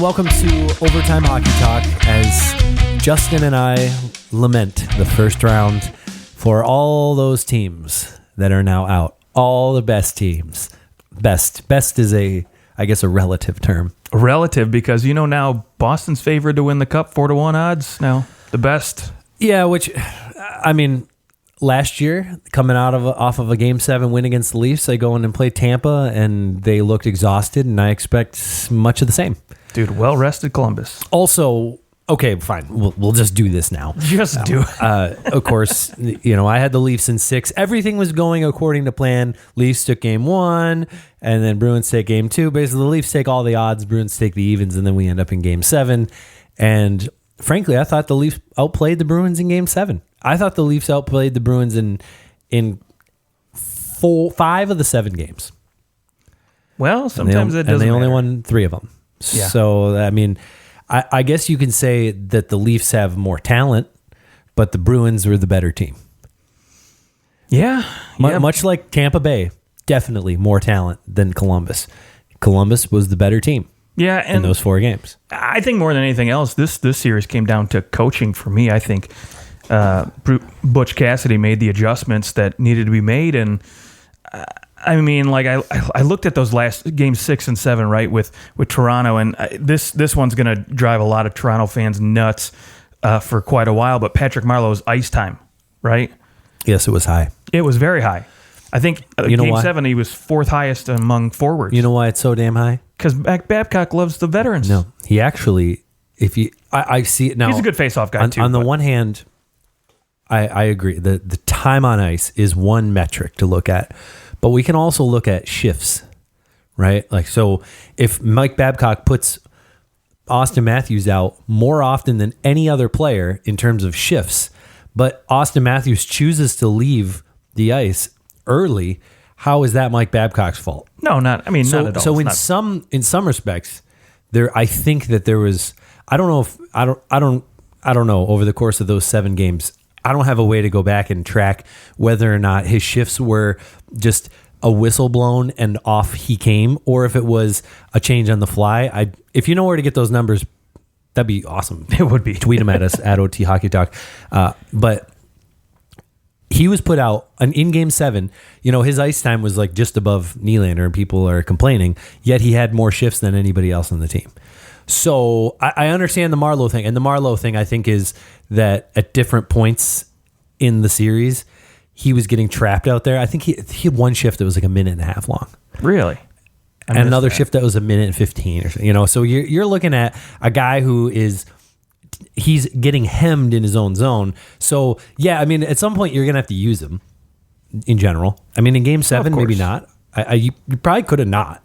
welcome to Overtime Hockey Talk as Justin and I lament the first round for all those teams that are now out. All the best teams. Best is a relative term. Relative, because now Boston's favored to win the Cup, 4-1 odds now. The best. Yeah, which, last year, coming off of a Game 7 win against the Leafs, they go in and play Tampa, and they looked exhausted, and I expect much of the same. Dude, well-rested Columbus. Also, okay, fine. We'll just do this now. Just do it. Of course, I had the Leafs in 6. Everything was going according to plan. Leafs took Game 1, and then Bruins take Game 2. Basically, the Leafs take all the odds, Bruins take the evens, and then we end up in Game 7. And frankly, I thought the Leafs outplayed the Bruins in Game 7. I thought the Leafs outplayed the Bruins in 5 of the 7 games. Well, sometimes it doesn't And they only matter. won 3 of them. Yeah. So, I guess you can say that the Leafs have more talent, but the Bruins were the better team. Yeah. Much like Tampa Bay, definitely more talent than Columbus. Columbus was the better team. Yeah, and in those 4 games. I think more than anything else, this series came down to coaching for me. I think Butch Cassidy made the adjustments that needed to be made, and I looked at those last games 6 and 7, right, with Toronto, and this one's going to drive a lot of Toronto fans nuts for quite a while. But Patrick Marleau's ice time, right? Yes, it was high. It was very high. I think Game 7 he was 4th highest among forwards. You know why it's so damn high? Because Babcock loves the veterans. No, he actually, I see it now. He's a good face-off guy too. On the one hand, I agree. The time on ice is one metric to look at. But we can also look at shifts, right? Like, so if Mike Babcock puts Austin Matthews out more often than any other player in terms of shifts, but Austin Matthews chooses to leave the ice early, how is that Mike Babcock's fault? No, not at all. So in some respects, I think that there was, I don't know, over the course of those 7 games, I don't have a way to go back and track whether or not his shifts were just a whistle blown and off he came, or if it was a change on the fly. If you know where to get those numbers, that'd be awesome. It would be. Tweet them at us at OT Hockey Talk. But he was put out in Game 7. His ice time was like just above Nylander, and people are complaining. Yet he had more shifts than anybody else on the team. So I understand the Marleau thing. And the Marleau thing, I think, is that at different points in the series, he was getting trapped out there. I think he had one shift that was like a minute and a half long. Really? And another shift that was a minute and 15 or so. So you're looking at a guy who he's getting hemmed in his own zone. So, yeah, at some point you're going to have to use him in general. In Game 7, maybe not. You probably could have not.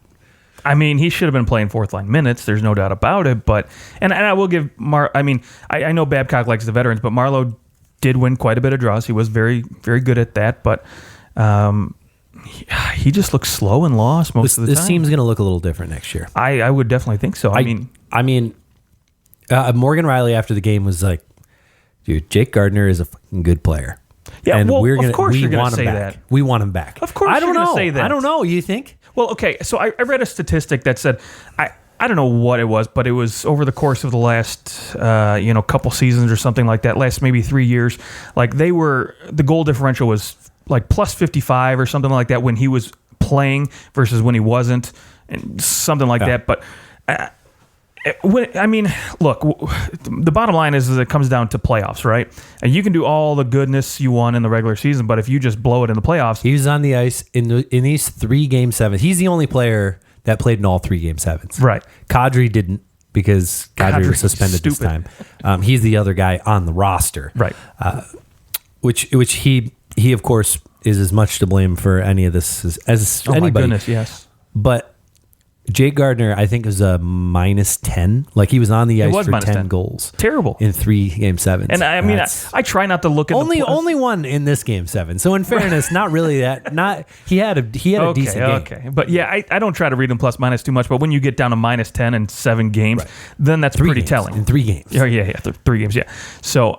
He should have been playing 4th-line minutes. There's no doubt about it. But and I will give I know Babcock likes the veterans, but Marleau did win quite a bit of draws. He was very, very good at that. But he just looks slow and lost most of the time. This team's going to look a little different next year. I would definitely think so. Morgan Riley after the game was like, dude, Jake Gardiner is a fucking good player. Yeah, and of course you're going to say that. We want him back. Of course you're going to say that. I don't know. You think? Well, okay, so I read a statistic that said, I don't know what it was, but it was over the course of the last, couple seasons or something like that, last maybe 3 years, like the goal differential was like plus 55 or something like that when he was playing versus when he wasn't, and something like that. But, look, the bottom line is it comes down to playoffs, right? And you can do all the goodness you want in the regular season, but if you just blow it in the playoffs. He was on the ice in these 3 Game 7s. He's the only player that played in all 3 Game 7s. Right. Kadri didn't, because Kadri was suspended this time. He's the other guy on the roster. Right. Which he of course is as much to blame for any of this as anybody. My goodness, yes. But Jake Gardiner, I think, was a -10. Like, he was on the ice for 10 goals. Terrible. In 3 Game 7s. And I try not to look at only one in this Game 7. So in fairness, not really that. He had a decent game. Okay. But yeah, I don't try to read them plus minus too much. But when you get down to -10 in 7 games, then that's pretty telling. In 3 games. Yeah. 3 games. Yeah. So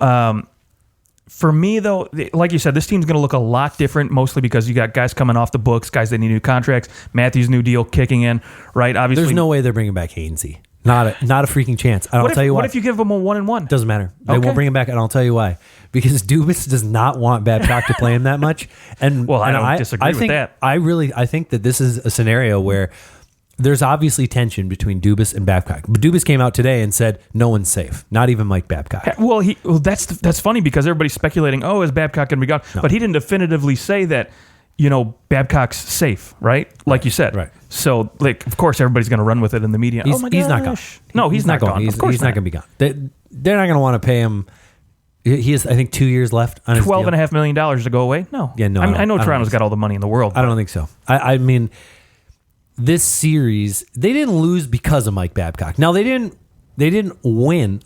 for me, though, like you said, this team's going to look a lot different, mostly because you got guys coming off the books, guys that need new contracts, Matthews' new deal kicking in, right? Obviously, there's no way they're bringing back Hainsey. Not a freaking chance. And I'll tell you why. What if you give him a 1-1? Doesn't matter. They Okay. won't bring him back, and I'll tell you why. Because Dubas does not want Babcock to play him that much. And I don't disagree with that. I think that this is a scenario where there's obviously tension between Dubas and Babcock. But Dubas came out today and said no one's safe, not even Mike Babcock. Well, that's funny because everybody's speculating, is Babcock going to be gone? No. But he didn't definitively say that, Babcock's safe, right? Like you said. Right. So, of course, everybody's going to run with it in the media. He's not gone. No, he's not gone. He's not going to be gone. They're not going to want to pay him. He has, I think, 2 years left on his deal. $12.5 million to go away? No. Yeah, no. I know Toronto's got all the money in the world. I don't think so. I mean, this series, they didn't lose because of Mike Babcock. Now, they didn't win.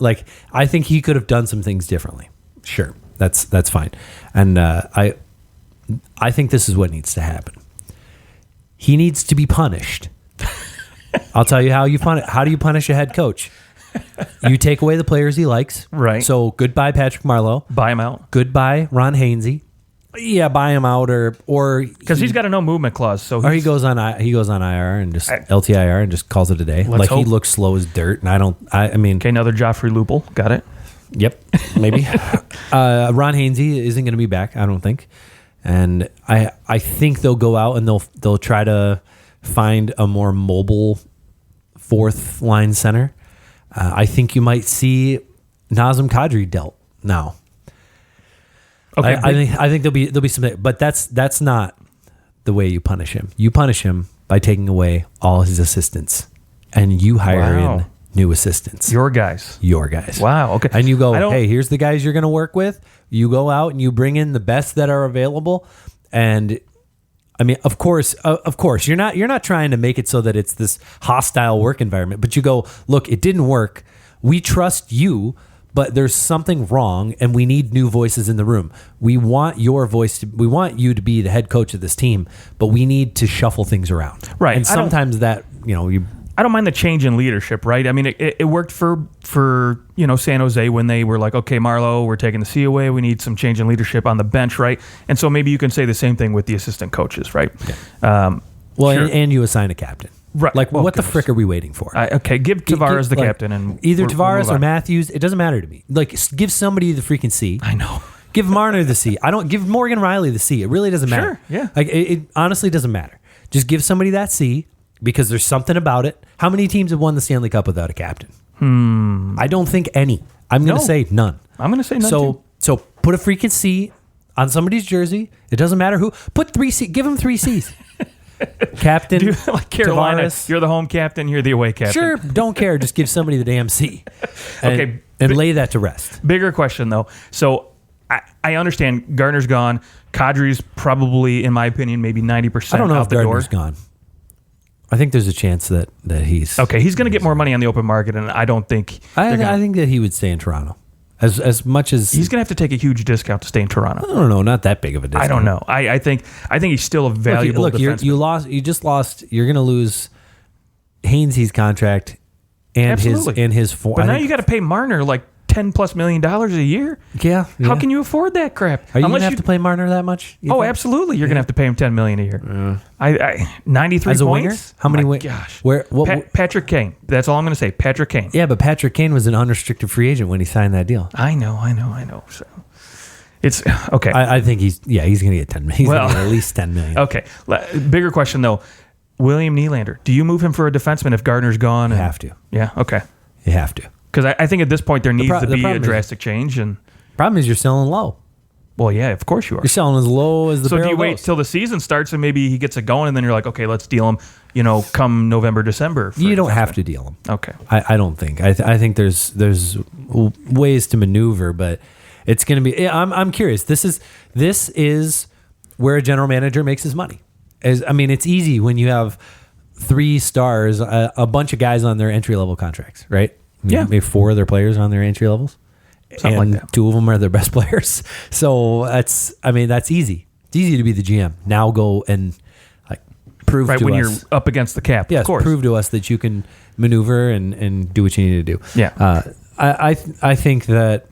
I think he could have done some things differently. Sure. That's fine. And I think this is what needs to happen. He needs to be punished. I'll tell you how you punish. How do you punish a head coach? You take away the players he likes. Right. So goodbye Patrick Marleau. Buy him out. Goodbye Ron Hainsey. Yeah, buy him out or because he's got a no movement clause. So he goes on IR and just LTIR and just calls it a day. Let's hope. He looks slow as dirt, and I mean. Okay, another Joffrey Lupul. Got it. Yep, maybe. Ron Hainsey isn't going to be back, I don't think. And I think they'll go out and they'll try to find a more mobile fourth line center. I think you might see Nazem Kadri dealt now. Okay, I think there'll be some, but that's not the way you punish him. You punish him by taking away all his assistants, and you hire in new assistants. Your guys. Wow. Okay. And you go, hey, here's the guys you're going to work with. You go out and you bring in the best that are available. And I mean, of course, you're not trying to make it so that it's this hostile work environment, but you go, look, it didn't work. We trust you, but there's something wrong and we need new voices in the room. We want your voice we want you to be the head coach of this team, but we need to shuffle things around. Right. And sometimes I don't mind the change in leadership, right? I mean, it worked for San Jose when they were like, okay, Marleau, we're taking the C away. We need some change in leadership on the bench, right? And so maybe you can say the same thing with the assistant coaches, right? Yeah. Sure. And you assign a captain. Right. What the frick are we waiting for? Okay, give Tavares the captain. And either Tavares or Matthews. It doesn't matter to me. Give somebody the freaking C. I know. Give Marner the C. I don't give Morgan Riley the C. It really doesn't matter. Sure, yeah. It honestly doesn't matter. Just give somebody that C. Because there's something about it. How many teams have won the Stanley Cup without a captain? I don't think any. I'm going to say none. I'm going to say none too. So put a freaking C on somebody's jersey. It doesn't matter who. Put 3 C. Give them 3 C's. Captain. Like Carolina, Tavares. You're the home captain. You're the away captain. Sure. Don't care. Just give somebody the damn C. Okay. And lay that to rest. Bigger question though. So I understand Gardner's gone. Kadri's probably, in my opinion, maybe 90% I don't know out if the Gardner's door. gone. I think there's a chance that he's okay. He's going to get more money on the open market, and I don't think. I think that he would stay in Toronto, as much as he's going to have to take a huge discount to stay in Toronto. I don't know, not that big of a discount. I don't know. I think he's still a valuable. Look, defenseman. you just lost. You're going to lose Hainsey's contract and Absolutely. his form. But now you got to pay Marner like $10+ million a year. Yeah. How can you afford that crap? Are you going to have to play Marner that much? Absolutely. You're going to have to pay him $10 million a year. 93 as a points. winger? How many wins? Gosh. Patrick Kane. That's all I'm going to say. Patrick Kane. Yeah, but Patrick Kane was an unrestricted free agent when he signed that deal. I know. So it's okay. I think he's going to get 10 million. He's going to get at least 10 million. Okay. Bigger question though. William Nylander. Do you move him for a defenseman if Gardner's gone? You have to. Yeah. Okay. You have to. Because I think at this point there needs to be a drastic change. And problem is you're selling low. Well, yeah, of course you are. You're selling as low as the So barrel do you wait goes. till the season starts and maybe he gets it going and then you're like, okay, let's deal him, come November, December. You don't have to deal him. Okay. I don't think. I think there's ways to maneuver, but it's going to be. I'm curious. This is where a general manager makes his money. It's easy when you have 3 stars, a bunch of guys on their entry level contracts, right? Yeah. Maybe 4 of their players on their entry levels. Something and like that. 2 of them are their best players. So that's easy. It's easy to be the GM. Now go and prove to us. Right, when you're up against the cap, yes, of course. prove to us that you can maneuver and do what you need to do. Yeah. I think that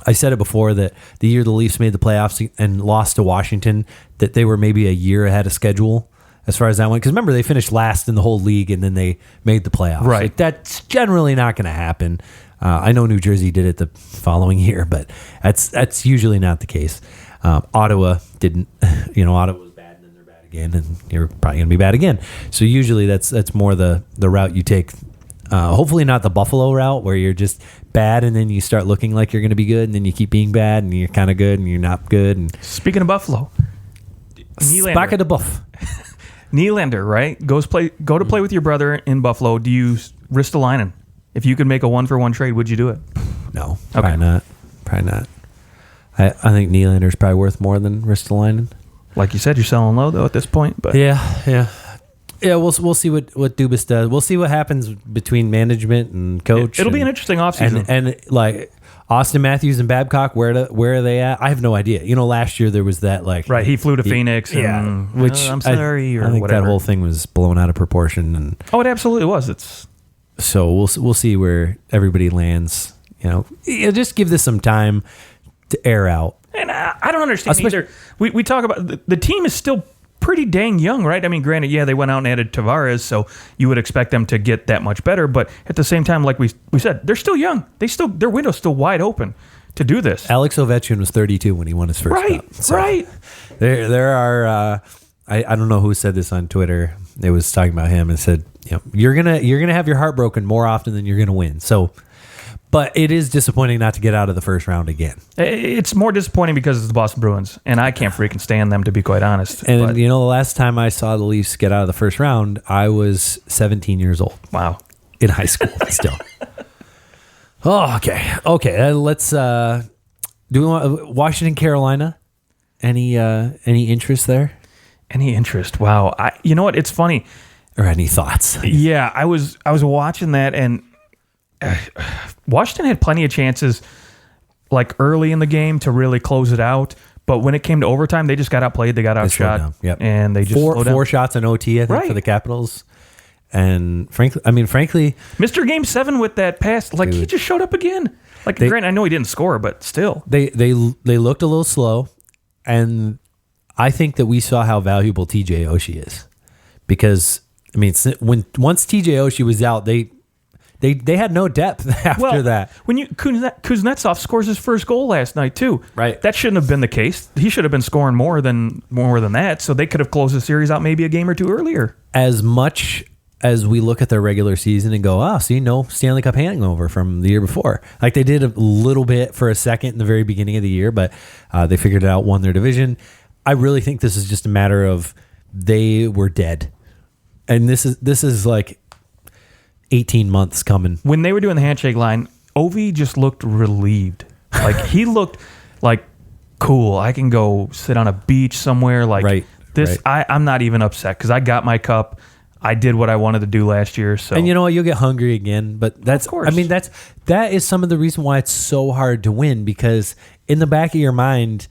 I said it before that the year the Leafs made the playoffs and lost to Washington, that they were maybe a year ahead of schedule as far as that went. Because remember, they finished last in the whole league, and then they made the playoffs. Right. Like, that's generally not going to happen. I know New Jersey did it the following year, but that's usually not the case. Ottawa didn't. Ottawa was bad, and then they're bad again, and you're probably going to be bad again. So usually that's more the route you take. Hopefully not the Buffalo route where you're just bad and then you start looking like you're going to be good, and then you keep being bad and you're kind of good and you're not good. And speaking of Buffalo, back of the buff. Nylander, right? Go to play with your brother in Buffalo. Do you risk the line? If you could make a 1-for-1 trade, would you do it? No, probably not. I think Nylander's probably worth more than Ristolainen. Like you said, you're selling low though at this point. But yeah. We'll see what Dubas does. We'll see what happens between management and coach. It'll be an interesting offseason. And like Austin Matthews and Babcock, where are they at? I have no idea. Last year there was that right. He flew to Phoenix. And, which I'm sorry, I think whatever. that whole thing was blown out of proportion. And it absolutely was. So we'll see where everybody lands. Just give this some time to air out. And I don't understand either. We talk about the team is still pretty dang young, right? I mean, granted, they went out and added Tavares, so you would expect them to get that much better. But at the same time, like we said, they're still young. Their window's still wide open to do this. Alex Ovechkin was 32 when he won his first cup. So right. There are. I don't know who said this on Twitter. It was talking about him and said, you're gonna have your heart broken more often than you're gonna win. So, but it is disappointing not to get out of the first round again. It's more disappointing because it's the Boston Bruins, and I can't freaking stand them, to be quite honest. And the last time I saw the Leafs get out of the first round, I was 17 years old. Wow, in high school still. Oh, okay. Let's. Do we want Washington, Carolina? Any interest there? Any interest? Wow. You know what? It's funny. Or any thoughts? Yeah, I was watching that, and Washington had plenty of chances, like early in the game, to really close it out. But when it came to overtime, they just got outplayed. They got outshot. Yep. And they just slowed down. 4 shots in OT, I think, for the Capitals. And frankly, Mr. Game 7 with that pass, like he just showed up again. Like, granted, I know he didn't score, but still, they looked a little slow, and I think that we saw how valuable TJ Oshie is, because once TJ Oshie was out, they had no depth after that. When Kuznetsov scores his first goal last night too, right? That shouldn't have been the case. He should have been scoring more than that, so they could have closed the series out maybe a game or two earlier. As much as we look at their regular season and go, Stanley Cup hangover from the year before. Like, they did a little bit for a second in the very beginning of the year, but they figured it out, won their division. I really think this is just a matter of they were dead. And this is like 18 months coming. When they were doing the handshake line, Ovi just looked relieved. Like, he looked like, cool, I can go sit on a beach somewhere. Like, I'm not even upset because I got my cup. I did what I wanted to do last year. So, and you know what? You'll get hungry again. But that's, of course. I mean, that is some of the reason why it's so hard to win, because in the back of your mind,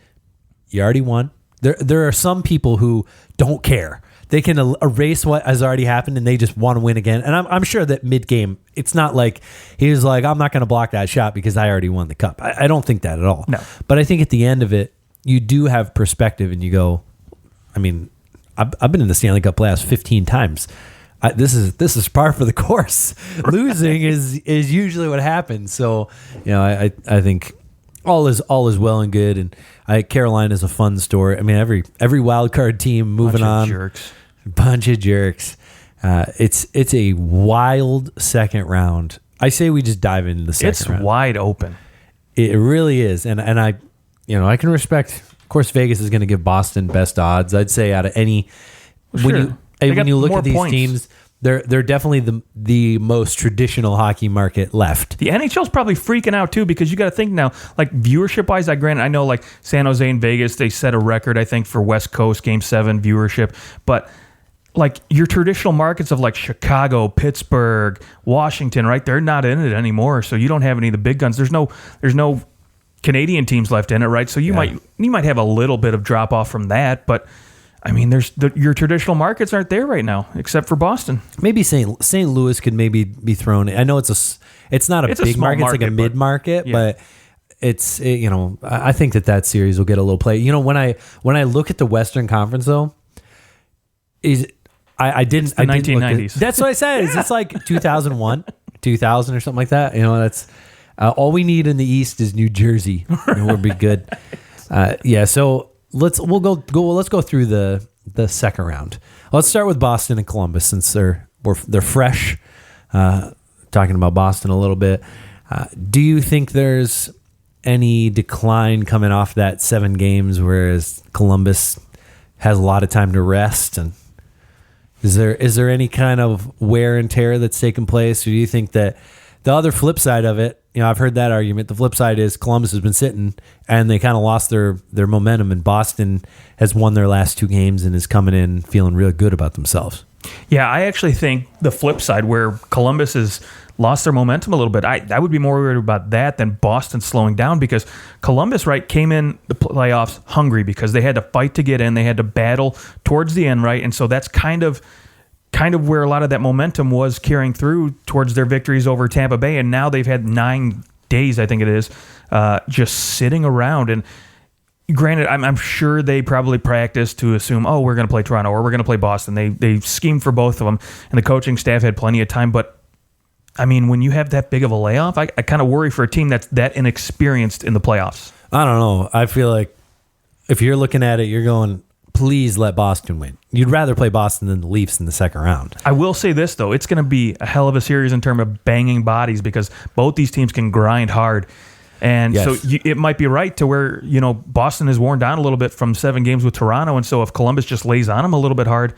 you already won. There are some people who don't care. They can erase what has already happened and they just want to win again. And I'm sure that mid-game, it's not like he was like, I'm not going to block that shot because I already won the cup. I don't think that at all. No. But I think at the end of it, you do have perspective and you go, I mean, I've been in the Stanley Cup playoffs 15 times. This is par for the course. Losing is usually what happens. So, I think all is well and good. And Carolina is a fun story. I mean, every wild card team moving on. Bunch of jerks. It's a wild second round. I say we just dive into the second round. It's wide open. It really is, and I can respect. Of course, Vegas is going to give Boston best odds. I'd say out of any. Sure. When you look at these points. teams, they're definitely the most traditional hockey market left. The NHL's probably freaking out too, because you got to think now, like viewership wise. I know like San Jose and Vegas, they set a record I think for West Coast Game 7 viewership, but like your traditional markets of like Chicago, Pittsburgh, Washington, right? They're not in it anymore, so you don't have any of the big guns. There's no Canadian teams left in it, right? So you might have a little bit of drop off from that, but I mean, your traditional markets aren't there right now, except for Boston. Maybe St. Louis could maybe be thrown in. I know it's not a big market, it's like a mid market, but it's I think that series will get a little play. When I look at the Western Conference though, I didn't. It's the I didn't 1990s. That's what I said. Is it's like 2001, 2000 or something like that? You know, that's all we need in the East is New Jersey, and we'll be good. Yeah. So let's go through the second round. Let's start with Boston and Columbus since they're fresh. Talking about Boston a little bit. Do you think there's any decline coming off that 7 games, whereas Columbus has a lot of time to rest? And is there any kind of wear and tear that's taken place? Or do you think that the other flip side of it, you know, I've heard that argument. The flip side is Columbus has been sitting and they kind of lost their momentum, and Boston has won their last 2 games and is coming in feeling real good about themselves. Yeah, I actually think the flip side, where Columbus has lost their momentum a little bit, I would be more worried about that than Boston slowing down, because Columbus, right, came in the playoffs hungry because they had to fight to get in. They had to battle towards the end, right? And so that's kind of where a lot of that momentum was carrying through towards their victories over Tampa Bay. And now they've had 9 days, I think it is, just sitting around. And granted, I'm sure they probably practiced to assume, oh, we're going to play Toronto or we're going to play Boston. They schemed for both of them, and the coaching staff had plenty of time. But I mean, when you have that big of a layoff, I kind of worry for a team that's that inexperienced in the playoffs. I don't know. I feel like if you're looking at it, you're going, please let Boston win. You'd rather play Boston than the Leafs in the second round. I will say this, though. It's going to be a hell of a series in terms of banging bodies, because both these teams can grind hard. And yes. So it might be right to where, you know, Boston is worn down a little bit from 7 games with Toronto. And so if Columbus just lays on them a little bit hard,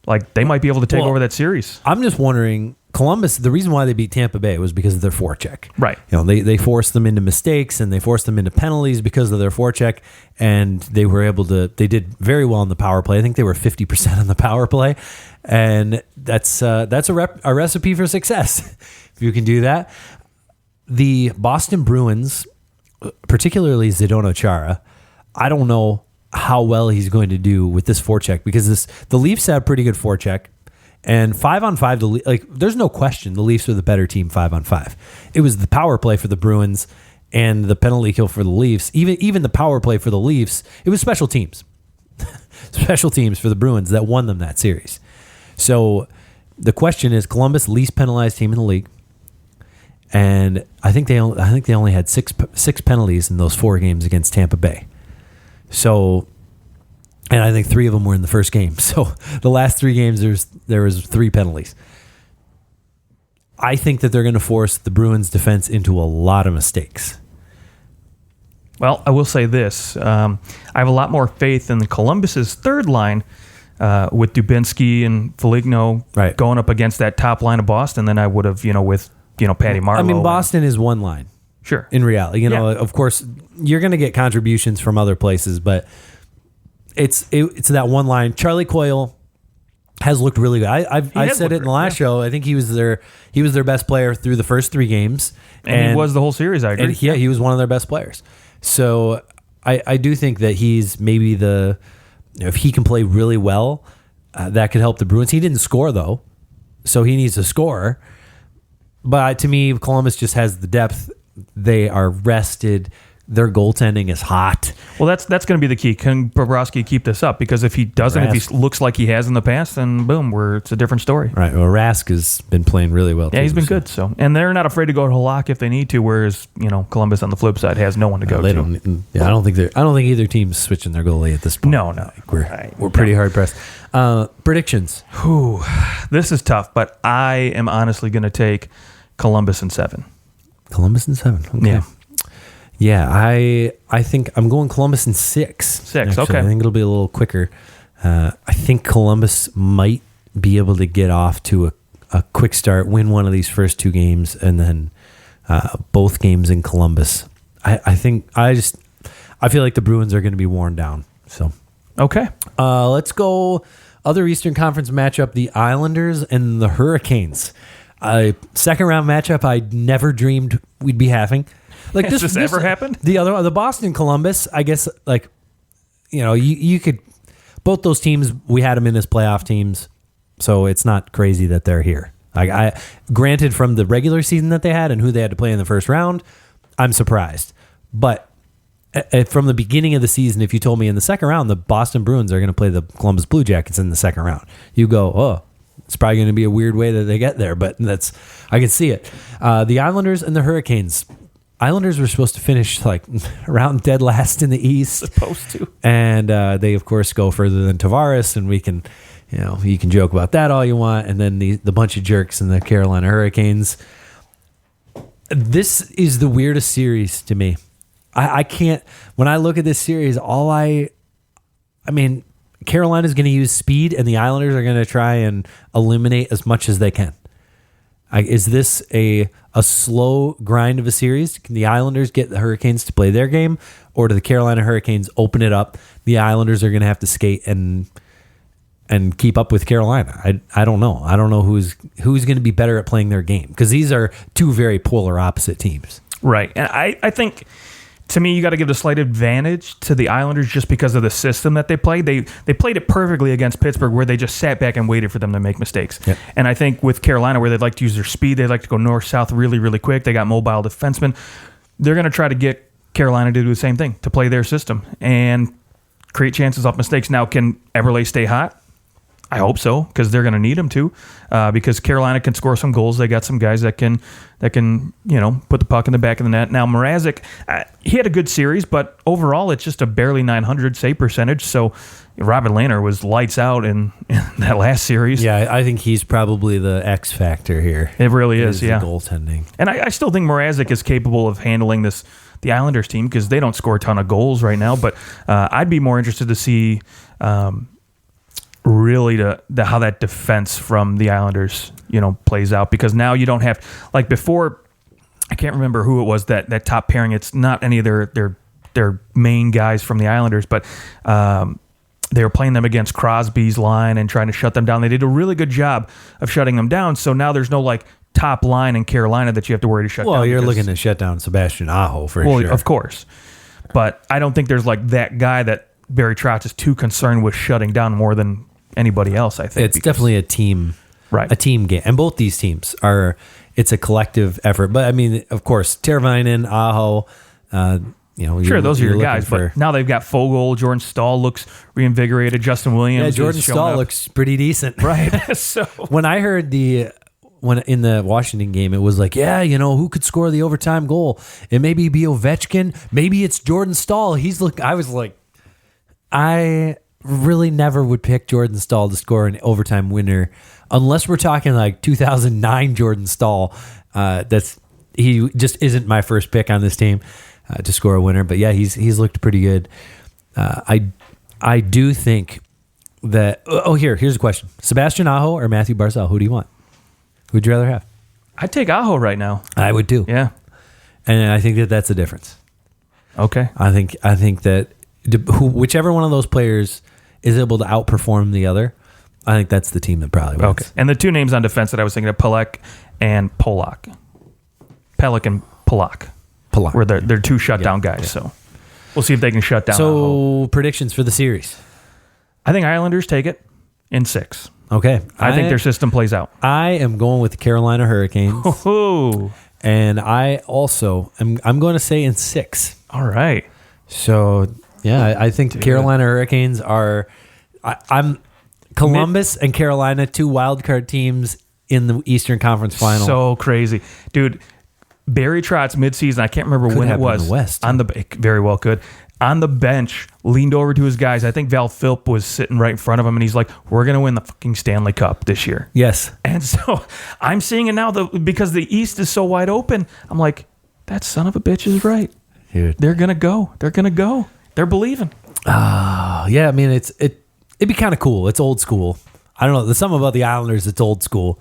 like, they might be able to take over that series. I'm just wondering, Columbus, the reason why they beat Tampa Bay was because of their forecheck. Right. You know, they forced them into mistakes and they forced them into penalties because of their forecheck, and they did very well on the power play. I think they were 50% on the power play, and that's a recipe for success if you can do that. The Boston Bruins, particularly Zdeno Chara, I don't know how well he's going to do with this forecheck, because the Leafs have pretty good forecheck, and 5-on-5, like, there's no question the Leafs are the better team 5-on-5. It was the power play for the Bruins and the penalty kill for the Leafs. Even the power play for the Leafs, it was special teams. Special teams for the Bruins that won them that series. So the question is, Columbus, least penalized team in the league, and I think they only had six penalties in those 4 games against Tampa Bay. So, and I think 3 of them were in the first game. So the last 3 games, there was 3 penalties. I think that they're going to force the Bruins defense into a lot of mistakes. Well, I will say this. I have a lot more faith in Columbus's third line with Dubinsky and Foligno going up against that top line of Boston than I would have, with Patty Marleau. I mean, Boston is one line. Sure. In reality, of course, you're going to get contributions from other places, but it's that one line. Charlie Coyle has looked really good. I said it in the last show. I think he was their best player through the first 3 games, and he was the whole series. I agree. He was one of their best players. So I do think that he's maybe if he can play really well, that could help the Bruins. He didn't score though, so he needs a scorer. But to me, Columbus just has the depth. They are rested. Their goaltending is hot. Well, that's going to be the key. Can Bobrovsky keep this up? Because if he doesn't, if he looks like he has in the past, then boom, it's a different story. Right. Well, Rask has been playing really well. Yeah, he's been good. So, and they're not afraid to go to Halak if they need to. Whereas Columbus on the flip side has no one to go to. I don't think either team's switching their goalie at this point. No. We're pretty hard pressed. Predictions. This is tough, but I am honestly going to take Columbus in 7. Columbus in 7. Okay. Yeah, I think I'm going Columbus in 6. 6, actually. okay. I think it'll be a little quicker. I think Columbus might be able to get off to a quick start, win one of these first 2 games, and then both games in Columbus. I feel like the Bruins are going to be worn down. So okay, let's go. Other Eastern Conference matchup: the Islanders and the Hurricanes. A second round matchup I never dreamed we'd be having. Like Has this ever happened? The Boston Columbus, I guess, you could, both those teams, we had them in as playoff teams, so it's not crazy that they're here. Granted, from the regular season that they had and who they had to play in the first round, I'm surprised. But from the beginning of the season, if you told me in the second round the Boston Bruins are going to play the Columbus Blue Jackets in the second round, you go, oh, it's probably going to be a weird way that they get there, but I can see it. The Islanders and the Hurricanes. Islanders were supposed to finish like around dead last in the East. Supposed to. And they, of course, go further than Tavares, and we can, you can joke about that all you want. And then the bunch of jerks in the Carolina Hurricanes. This is the weirdest series to me. I can't, when I look at this series, Carolina's going to use speed, and the Islanders are going to try and eliminate as much as they can. Is this a slow grind of a series? Can the Islanders get the Hurricanes to play their game, or do the Carolina Hurricanes open it up? The Islanders are going to have to skate and keep up with Carolina. I don't know. I don't know who's going to be better at playing their game, because these are two very polar opposite teams. Right. And I think, to me, you got to give the slight advantage to the Islanders just because of the system that they play. They played it perfectly against Pittsburgh, where they just sat back and waited for them to make mistakes. Yep. And I think with Carolina, where they'd like to use their speed, they'd like to go north-south really, really quick. They got mobile defensemen. They're going to try to get Carolina to do the same thing, to play their system and create chances off mistakes. Now, can Eberle stay hot? I hope so, because they're going to need him to, because Carolina can score some goals. They got some guys that can put the puck in the back of the net. Now, Mrazek, he had a good series, but overall it's just a barely .900 save percentage. So Robin Lehner was lights out in that last series. Yeah, I think he's probably the X factor here. It really is, yeah. The goaltending. And I still think Mrazek is capable of handling the Islanders team, because they don't score a ton of goals right now. But I'd be more interested to see really how that defense from the Islanders, plays out, because now you don't have, like before, I can't remember who it was that top pairing. It's not any of their main guys from the Islanders, but they were playing them against Crosby's line and trying to shut them down. They did a really good job of shutting them down. So now there's no like top line in Carolina that you have to worry to shut down. Well, you're looking to shut down Sebastian Aho for sure. Of course. But I don't think there's like that guy that Barry Trotz is too concerned with shutting down more than anybody else, I think. It's definitely a team, right? A team game. And both these teams it's a collective effort. But I mean, of course, Teravainen, Aho, sure, those are your guys. But now they've got Fogle, Jordan Stahl looks reinvigorated, Justin Williams. Yeah, Jordan Stahl looks pretty decent. Right. So when I heard when in the Washington game, it was like, who could score the overtime goal? It maybe be Ovechkin. Maybe it's Jordan Stahl. I was like, I really never would pick Jordan Stahl to score an overtime winner, unless we're talking like 2009 Jordan Stahl. He just isn't my first pick on this team to score a winner. But yeah, he's looked pretty good. I do think that. Here's a question: Sebastian Aho or Matthew Barzal? Who do you want? Who'd you rather have? I'd take Aho right now. I would too. Yeah, and I think that's the difference. Okay, I think that whichever one of those players is able to outperform the other, I think that's the team that probably wins. Okay. And the two names on defense that I was thinking of, Pelech and Polak. Pelech and Polak. Where they're two shutdown guys. Yeah. So we'll see if they can shut down. So predictions for the series. I think Islanders take it in 6. Okay. I think their system plays out. I am going with the Carolina Hurricanes. And I also I'm going to say in 6. All right. So yeah, I think the Carolina Hurricanes are. I'm Columbus and Carolina, 2 wild card teams in the Eastern Conference Final. So crazy, dude. Barry Trotz midseason. I can't remember when it was. In the West. Very well could. On the bench, leaned over to his guys. I think Val Philp was sitting right in front of him, and he's like, "We're gonna win the fucking Stanley Cup this year." Yes. And so I'm seeing it now because the East is so wide open. I'm like, that son of a bitch is right. Dude. They're gonna go. They're believing. Yeah, I mean, it'd be kind of cool. It's old school. I don't know. There's something about the Islanders that's old school.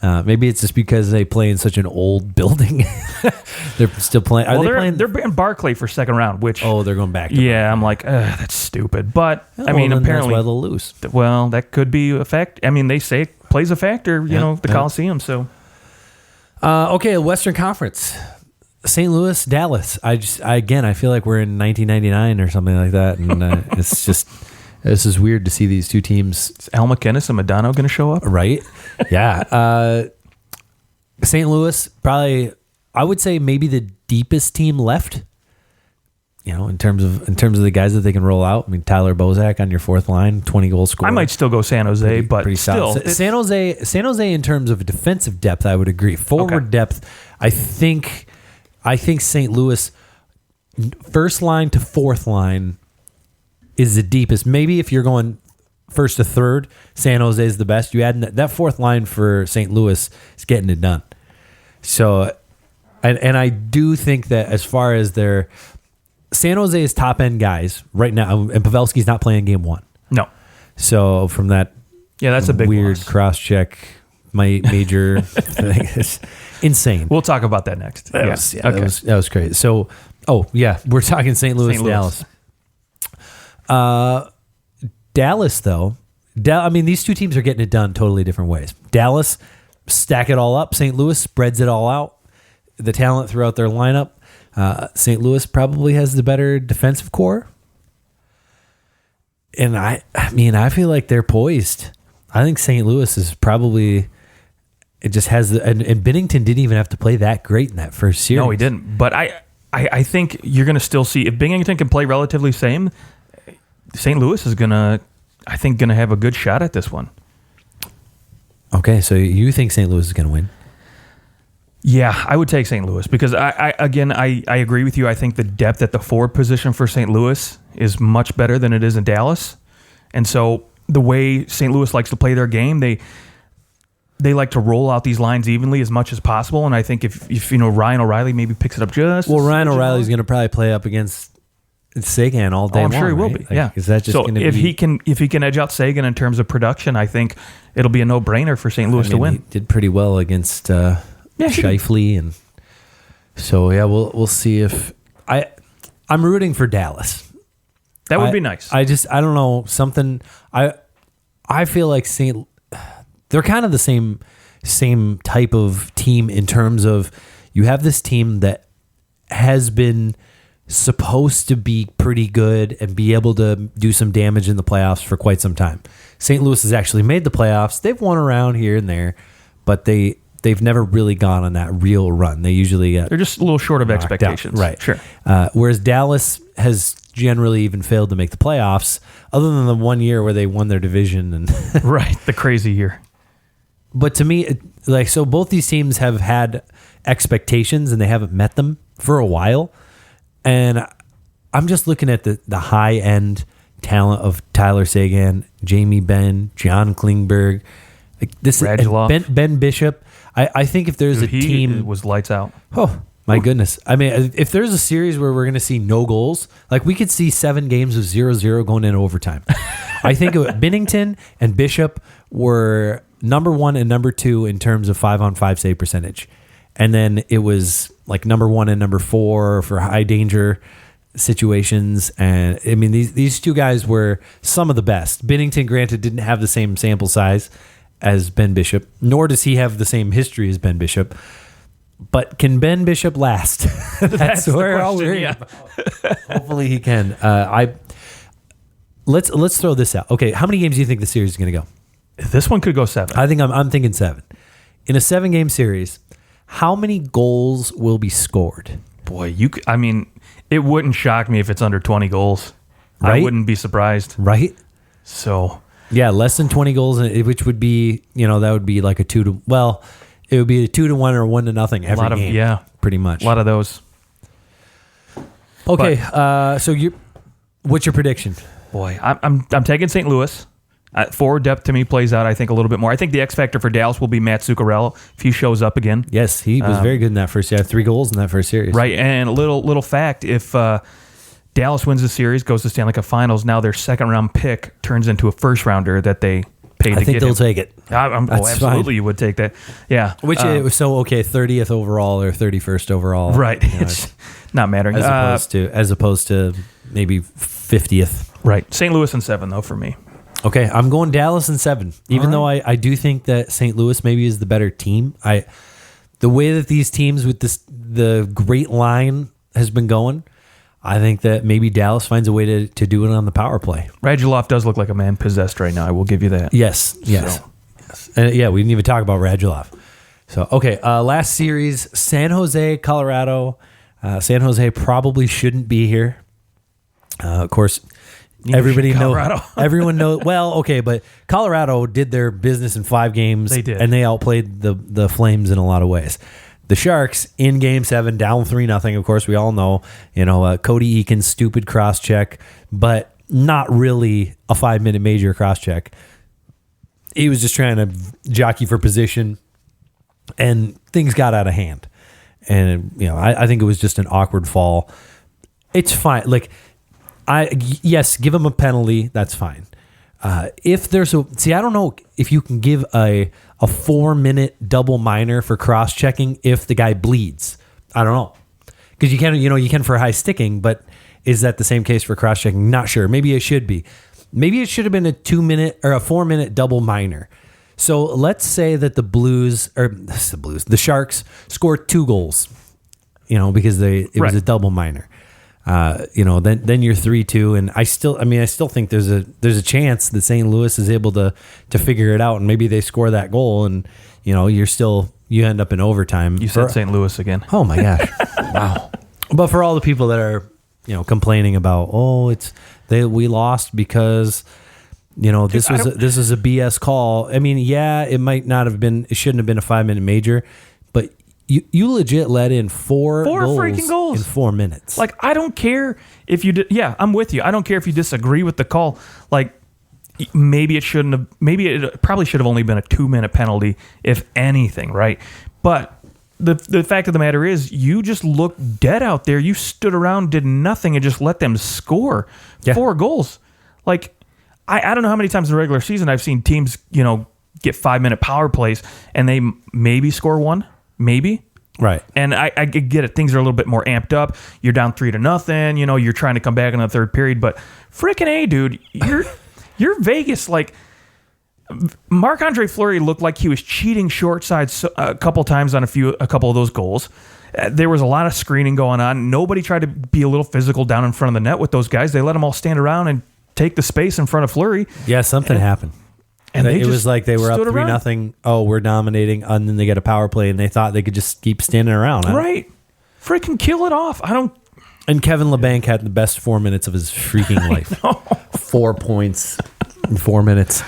Maybe it's just because they play in such an old building. They're still playing. They're in Barclay for second round, which... Oh, they're going back to Yeah, I'm like, that's stupid. But, apparently... That's why they'll lose. Well, that could be a fact. I mean, they say it plays a factor, the Coliseum, so... Okay, Western Conference. St. Louis, Dallas. I feel like we're in 1999 or something like that, and it's just this is weird to see these two teams. Is Al McInnes and Madonna going to show up? Right? Yeah. St. Louis, probably, I would say maybe the deepest team left. in terms of the guys that they can roll out. I mean, Tyler Bozak on your fourth line, 20 goal scorer. I might still go San Jose, but still, San Jose in terms of defensive depth, I would agree. Forward depth, I think St. Louis first line to fourth line is the deepest. Maybe if you're going first to third, San Jose is the best. You add that fourth line for St. Louis is getting it done. So, and I do think that as far as their San Jose's top end guys right now, and Pavelski's not playing game one. No. So from that, that's a big weird loss. cross check, my major thing is insane. We'll talk about that next. That was great. So, we're talking St. Louis, Dallas. Dallas, though, these two teams are getting it done totally different ways. Dallas stack it all up. St. Louis spreads it all out. The talent throughout their lineup. St. Louis probably has the better defensive core. And I feel like they're poised. I think St. Louis is probably, it just has and Binnington didn't even have to play that great in that first series. No, he didn't. But I think you're going to still see, if Binnington can play relatively same, St. Louis is going to have a good shot at this one. Okay, so you think St. Louis is going to win? Yeah, I would take St. Louis because I agree with you. I think the depth at the forward position for St. Louis is much better than it is in Dallas. And so the way St. Louis likes to play their game, they like to roll out these lines evenly as much as possible. And I think if Ryan O'Reilly maybe picks it up just... Well, Ryan O'Reilly's going to probably play up against Sagan all day long. I'm sure he will be. Yeah. Is that just so if he can edge out Sagan in terms of production, I think it'll be a no-brainer for St. Louis to win. He did pretty well against Scheifele, and so we'll see if I'm rooting for Dallas. That would be nice. I don't know, something I feel like they're kind of the same type of team in terms of you have this team that has been supposed to be pretty good and be able to do some damage in the playoffs for quite some time. St. Louis has actually made the playoffs. They've won around here and there, but they've never really gone on that real run. They usually they're just a little short of expectations. Right. Sure. Whereas Dallas has generally even failed to make the playoffs, other than the 1 year where they won their division. And right. The crazy year. But to me, so both these teams have had expectations and they haven't met them for a while. And I'm just looking at the high end talent of Tyler Sagan, Jamie Benn, John Klingberg, Radulov. Ben Bishop. I think if there's a team, it was lights out. Oh my goodness! I mean, if there's a series where we're going to see no goals, like we could see 7 games of 0-0 going into overtime. I think Binnington and Bishop were number 1 and number 2 in terms of 5-on-5 save percentage, and then it was like number 1 and number 4 for high danger situations. And I mean, these two guys were some of the best. Binnington, granted, didn't have the same sample size as Ben Bishop, nor does he have the same history as Ben Bishop. But can Ben Bishop last? That's where I'll worry about. Hopefully he can. Let's throw this out. Okay, how many games do you think the series is going to go? This one could go 7. I think I'm thinking 7. In a 7-game series, how many goals will be scored? Boy, it wouldn't shock me if it's under 20 goals. Right? I wouldn't be surprised. Right? So, yeah, less than 20 goals, which would be, that would be like it would be a 2-1 or 1-0 every game. Yeah, pretty much. A lot of those. Okay, so what's your prediction? Boy, I'm taking St. Louis. Forward depth to me plays out, I think, a little bit more. I think the X factor for Dallas will be Matt Zuccarello if he shows up again. Yes, he was very good in that first. He had 3 goals in that first series. Right, and a little fact: if Dallas wins the series, goes to Stanley Cup Finals, now their second round pick turns into a first rounder that they paid. I think they'll take it. Absolutely, fine. You would take that. Yeah, which 30th overall or 31st overall, right? It's not mattering as opposed to maybe 50th. Right. St. Louis in 7 though for me. Okay, I'm going Dallas in 7. Even though I do think that St. Louis maybe is the better team. The way that these teams with the great line has been going, I think that maybe Dallas finds a way to do it on the power play. Radulov does look like a man possessed right now. I will give you that. Yes. And we didn't even talk about Radulov. So, okay, last series, San Jose, Colorado. San Jose probably shouldn't be here. Of course, everybody Colorado. everyone knows. Well, okay, but Colorado did their business in 5 games. They did. And they outplayed the Flames in a lot of ways. The Sharks in Game 7, down 3-0. Of course, we all know, Cody Eakin's stupid cross-check, but not really a 5-minute major cross-check. He was just trying to jockey for position, and things got out of hand. And, I think it was just an awkward fall. It's fine. Like, yes, give him a penalty. That's fine. If there's I don't know if you can give a 4-minute double minor for cross-checking if the guy bleeds. I don't know. Because you can for high sticking, but is that the same case for cross-checking? Not sure. Maybe it should be. Maybe it should have been a 2-minute or a 4-minute double minor. So let's say that the Sharks scored 2 goals, because it was a double minor. Then you're 3-2, and I still think there's a chance that St. Louis is able to figure it out, and maybe they score that goal, and you end up in overtime. You said St. Louis again. Oh my gosh. Wow. But for all the people that are complaining about, we lost because this is a BS call. I mean, yeah, it shouldn't have been a 5-minute major, but you legit let in 4 freaking goals in 4 minutes. Like, I don't care if you did. Yeah, I'm with you. I don't care if you disagree with the call. Like, maybe it shouldn't have. Maybe it probably should have only been a 2-minute penalty, if anything, right? But the fact of the matter is, you just looked dead out there. You stood around, did nothing, and just let them score 4 goals. Like, I don't know how many times in the regular season I've seen teams, get 5-minute power plays and they maybe score 1. Maybe. Right. And I get it. Things are a little bit more amped up. You're down 3-0. You're trying to come back in the third period. But freaking A, dude, you're Vegas. Like, Marc-Andre Fleury looked like he was cheating short side a couple times on a couple of those goals. There was a lot of screening going on. Nobody tried to be a little physical down in front of the net with those guys. They let them all stand around and take the space in front of Fleury. Yeah, something happened. And it was like they were up 3-0. Oh, we're dominating, and then they get a power play, and they thought they could just keep standing around. Right, freaking kill it off. And Kevin LeBanc had the best 4 minutes of his freaking life. 4 points in 4 minutes.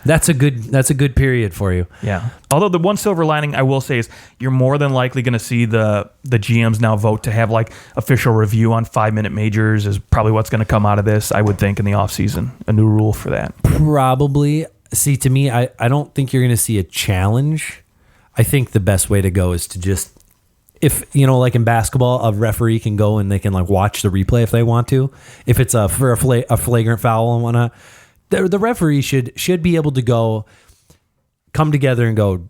That's a good period for you. Yeah. Although the one silver lining I will say is you're more than likely going to see the GMs now vote to have like official review on 5-minute majors is probably what's going to come out of this, I would think, in the offseason. A new rule for that. Probably. See, to me, I don't think you're going to see a challenge. I think the best way to go is to just, if, like in basketball, a referee can go and they can like watch the replay if they want to. If it's for a flagrant foul and whatnot, the referee should be able to come together and go,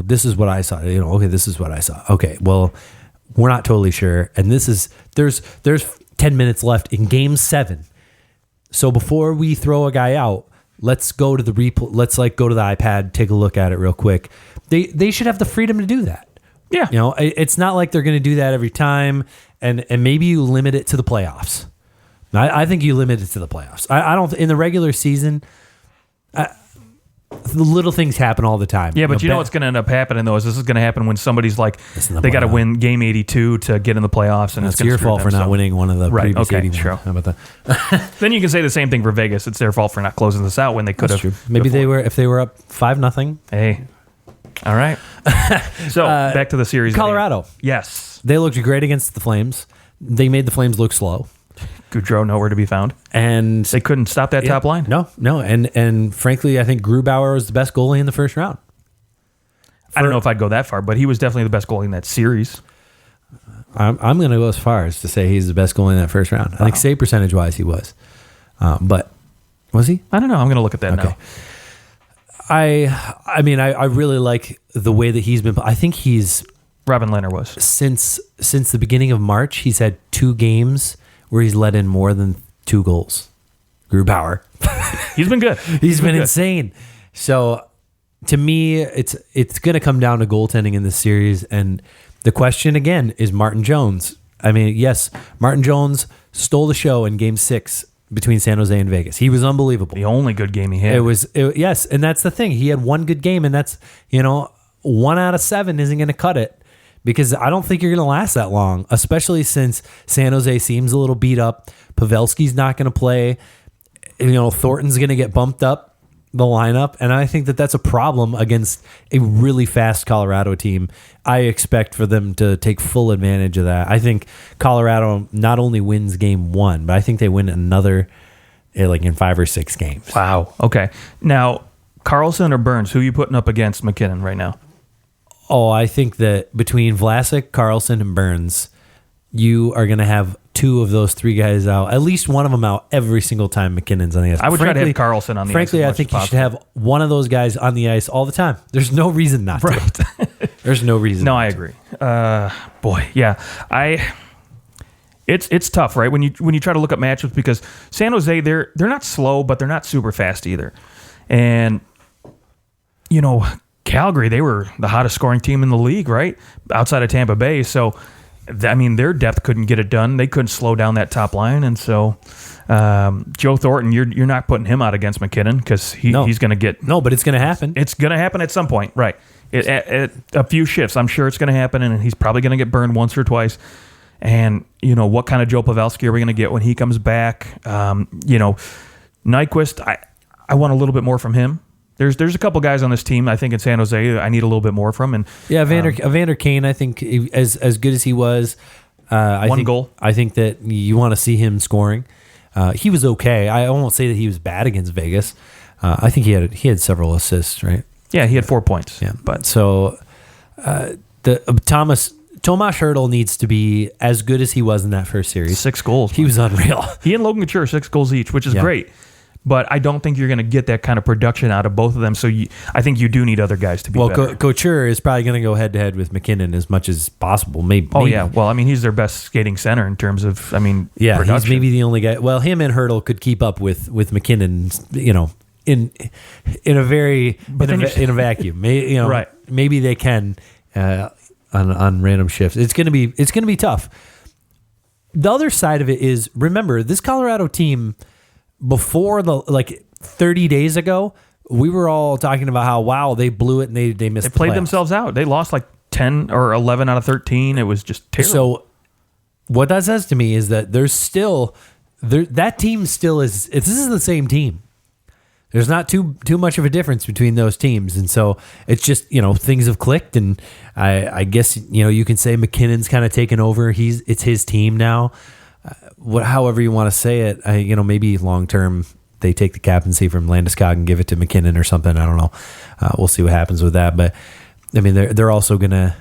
this is what I saw. Okay, this is what I saw. Okay, well, we're not totally sure. And there's 10 minutes left in Game 7. So before we throw a guy out, let's go to the replay. Let's go to the iPad, take a look at it real quick. They should have the freedom to do that. Yeah. It's not like they're going to do that every time. And maybe you limit it to the playoffs. I think you limit it to the playoffs. I don't, in the regular season, the little things happen all the time. Yeah, but what's going to end up happening, though, is this is going to happen when somebody's like, they got to win game 82 to get in the playoffs. And it's your fault for not winning one of the previous 81. Sure. How about that? Then you can say the same thing for Vegas. It's their fault for not closing this out when they could have. True. Maybe if they were up 5-0. Hey. All right. So back to the series. Colorado. Yes. They looked great against the Flames. They made the Flames look slow. Goudreau nowhere to be found. And they couldn't stop that top line. No. And frankly, I think Grubauer was the best goalie in the first round. I don't know if I'd go that far, but he was definitely the best goalie in that series. I'm going to go as far as to say he's the best goalie in that first round. I think save percentage wise he was. But was he? I don't know. I'm going to look at that now. I mean, I really like the way that he's been. I think he's Robin Lehner was since the beginning of March. He's had 2 games where he's let in more than 2 goals. Grubauer. He's been good. He's been insane. So to me, it's going to come down to goaltending in this series. And the question again is Martin Jones. I mean, yes, Martin Jones stole the show in Game 6 between San Jose and Vegas. He was unbelievable. The only good game he had. Yes, and that's the thing. He had one good game, and that's 1 out of 7 isn't going to cut it. because I don't think you're going to last that long, especially since San Jose seems a little beat up. Pavelski's not going to play. Thornton's going to get bumped up the lineup, and I think that that's a problem against a really fast Colorado team. I expect for them to take full advantage of that. I think Colorado not only wins game 1, but I think they win another in 5 or 6 games. Wow. Okay. Now, Carlson or Burns, who are you putting up against McKinnon right now? Oh, I think that between Vlasic, Carlson, and Burns, you are going to have 2 of those 3 guys out, at least one of them out every single time McKinnon's on the ice. I would try to have Carlson on the ice. Frankly, I think you should have one of those guys on the ice all the time. There's no reason not to. There's no reason. No, I agree. Boy, yeah. It's tough, right? When you try to look up matchups, because San Jose, they're not slow, but they're not super fast either. And Calgary, they were the hottest scoring team in the league, right? Outside of Tampa Bay. So, their depth couldn't get it done. They couldn't slow down that top line. And so, Joe Thornton, you're not putting him out against McKinnon because he's going to get... No, but it's going to happen. It's going to happen at some point, right. At a few shifts, I'm sure it's going to happen, and he's probably going to get burned once or twice. And, what kind of Joe Pavelski are we going to get when he comes back? Nyquist, I want a little bit more from him. There's a couple guys on this team, I think, in San Jose I need a little bit more from. And Evander Kane, I think, as good as he was, one goal. I think that you want to see him scoring. He was okay. I won't say that he was bad against Vegas. I think he had several assists, right? Yeah, he had 4 points. Yeah, but so Tomas Hertl needs to be as good as he was in that first series. 6 goals. He was unreal. He and Logan Couture 6 goals each, which is great. But I don't think you're going to get that kind of production out of both of them. So I think you do need other guys to be better. Well, Couture is probably going to go head-to-head with McKinnon as much as possible. Maybe. Oh, yeah. Well, he's their best skating center in terms of, production. He's maybe the only guy. Well, him and Hertl could keep up with McKinnon, in a very in a vacuum. Right. Maybe they can on random shifts. It's going to be tough. The other side of it is, remember, this Colorado team, before 30 days ago, we were all talking about how, wow, they blew it and they missed. They played the themselves out. They lost 10 or 11 out of 13. It was just terrible. So what that says to me is that there's still that team still is. This is the same team. There's not too much of a difference between those teams, and so it's just things have clicked, and I guess you can say McKinnon's kind of taken over. It's his team now. However you want to say it, maybe long term they take the captaincy from Landeskog and give it to McKinnon or something. I don't know. We'll see what happens with that. But they're also gonna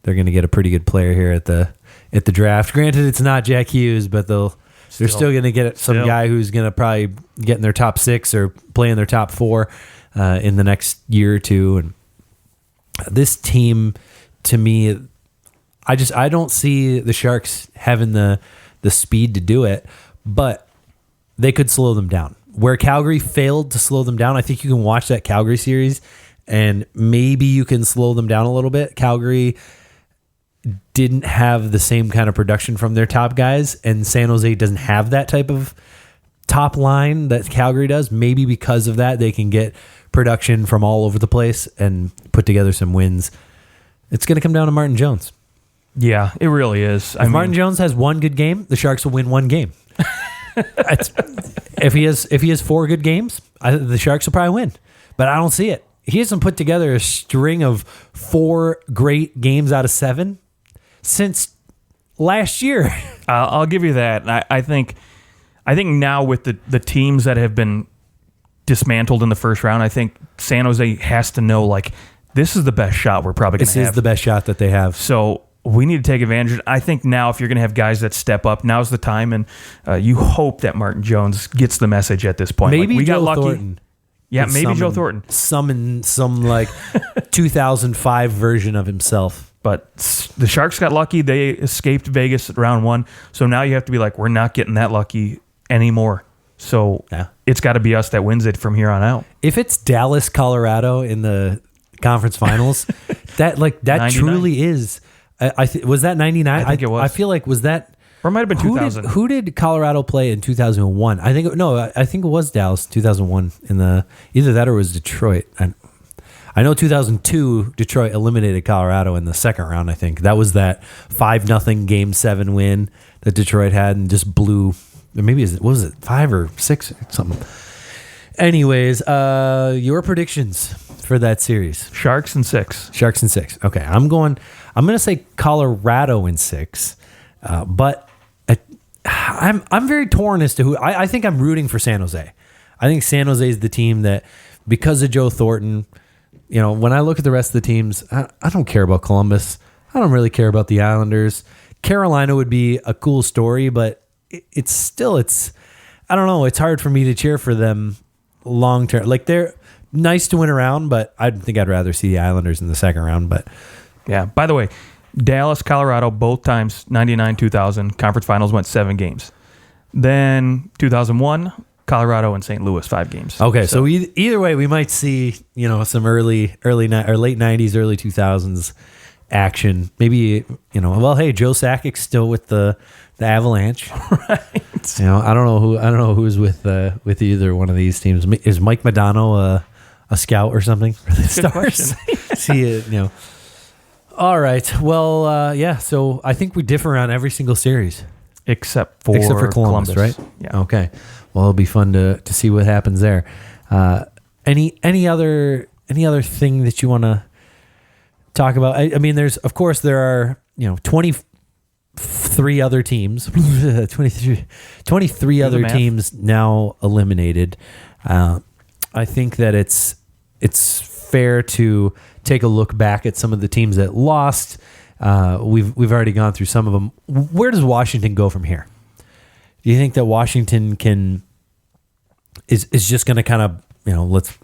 get a pretty good player here at the draft. Granted, it's not Jack Hughes, but they're still gonna get some guy who's gonna probably get in their top 6 or play in their top 4 in the next year or two. And this team, to me, I don't see the Sharks having the speed to do it, but they could slow them down. Where Calgary failed to slow them down, I think you can watch that Calgary series and maybe you can slow them down a little bit. Calgary didn't have the same kind of production from their top guys, and San Jose doesn't have that type of top line that Calgary does. Maybe because of that, they can get production from all over the place and put together some wins. It's going to come down to Martin Jones. Yeah, it really is. If Martin Jones has one good game, the Sharks will win one game. If he has 4 good games, the Sharks will probably win. But I don't see it. He hasn't put together a string of 4 great games out of 7 since last year. I'll give you that. I think now with the teams that have been dismantled in the first round, I think San Jose has to know, this is the best shot we're probably going to have. This is the best shot that they have. So we need to take advantage. I think now, if you're going to have guys that step up, now's the time, and you hope that Martin Jones gets the message at this point. Maybe we Joe got lucky. Thornton. Yeah, maybe Joe Thornton. Summon some 2005 version of himself. But the Sharks got lucky. They escaped Vegas at round 1. So now you have to be we're not getting that lucky anymore. So It's got to be us that wins it from here on out. If it's Dallas, Colorado in the conference finals, that truly is. Was that 99? I think it was. I feel like was that. Or it might have been 2000. Who did Colorado play in 2001? I think it was Dallas 2001 in the either that or it was Detroit. I know 2002 Detroit eliminated Colorado in the second round. I think that was that 5-0 Game 7 win that Detroit had and just blew. Maybe what was it 5 or 6 something. Anyways, your predictions for that series? Sharks in 6. Sharks in 6. Okay, I'm going to say Colorado in 6, but I'm very torn as to who. I think I'm rooting for San Jose. I think San Jose is the team that, because of Joe Thornton, when I look at the rest of the teams, I don't care about Columbus. I don't really care about the Islanders. Carolina would be a cool story, but it's I don't know. It's hard for me to cheer for them long term. Like, they're nice to win around, but I think I'd rather see the Islanders in the second round. But yeah, by the way, Dallas, Colorado, both times 99, 2000 conference finals went 7 games. Then 2001, Colorado and St. Louis 5 games. Okay, so either way, we might see some early or late 90s, early 2000s action. Maybe well, hey, Joe Sakic's still with the Avalanche, right? I don't know who's with either one of these teams. Is Mike Modano a scout or something for the Stars? See it, All right. Well, yeah. So I think we differ on every single series except for Columbus, right? Yeah. Okay. Well, it'll be fun to see what happens there. Any other thing that you want to talk about? I mean, there are 23 other teams, 23 other teams now eliminated. I think that it's fair to take a look back at some of the teams that lost. We've already gone through some of them. Where does Washington go from here? Do you think that Washington is just going to kind of let's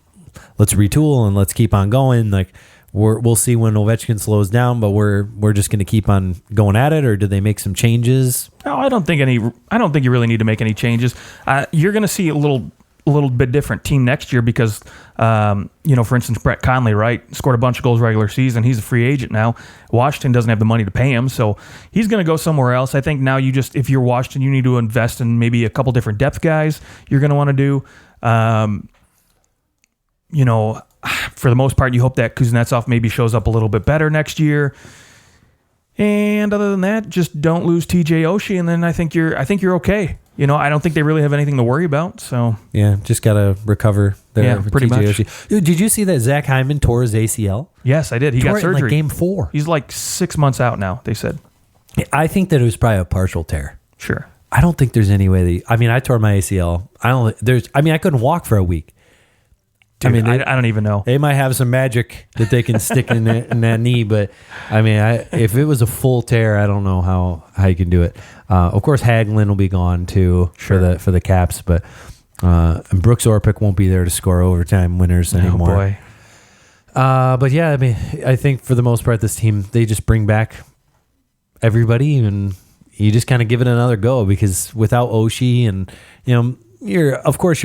retool and let's keep on going? Like, we'll see when Ovechkin slows down, but we're just going to keep on going at it, or do they make some changes? No, I don't think you really need to make any changes. You're going to see a little bit different team next year because, for instance, Brett Conley, right, scored a bunch of goals regular season. He's a free agent now. Washington doesn't have the money to pay him, so he's going to go somewhere else. I think now if you're Washington, you need to invest in maybe a couple different depth guys you're going to want to do. For the most part, you hope that Kuznetsov maybe shows up a little bit better next year. And other than that, just don't lose TJ Oshie, and then I think you're okay. I don't think they really have anything to worry about. So yeah, just gotta recover there. Yeah, pretty TJ much. Oshie. Did you see that Zach Hyman tore his ACL? Yes, I did. He got surgery. In Game 4. He's like 6 months out now, they said. I think that it was probably a partial tear. Sure. I don't think there's any way I tore my ACL. I couldn't walk for a week. Dude, I don't even know. They might have some magic that they can stick in that knee, but if it was a full tear, I don't know how you can do it. Of course, Hagelin will be gone too for the Caps, but and Brooks Orpik won't be there to score overtime winners anymore. Oh boy. But yeah, I think for the most part, this team, they just bring back everybody, and you just kind of give it another go, because without Oshie and you're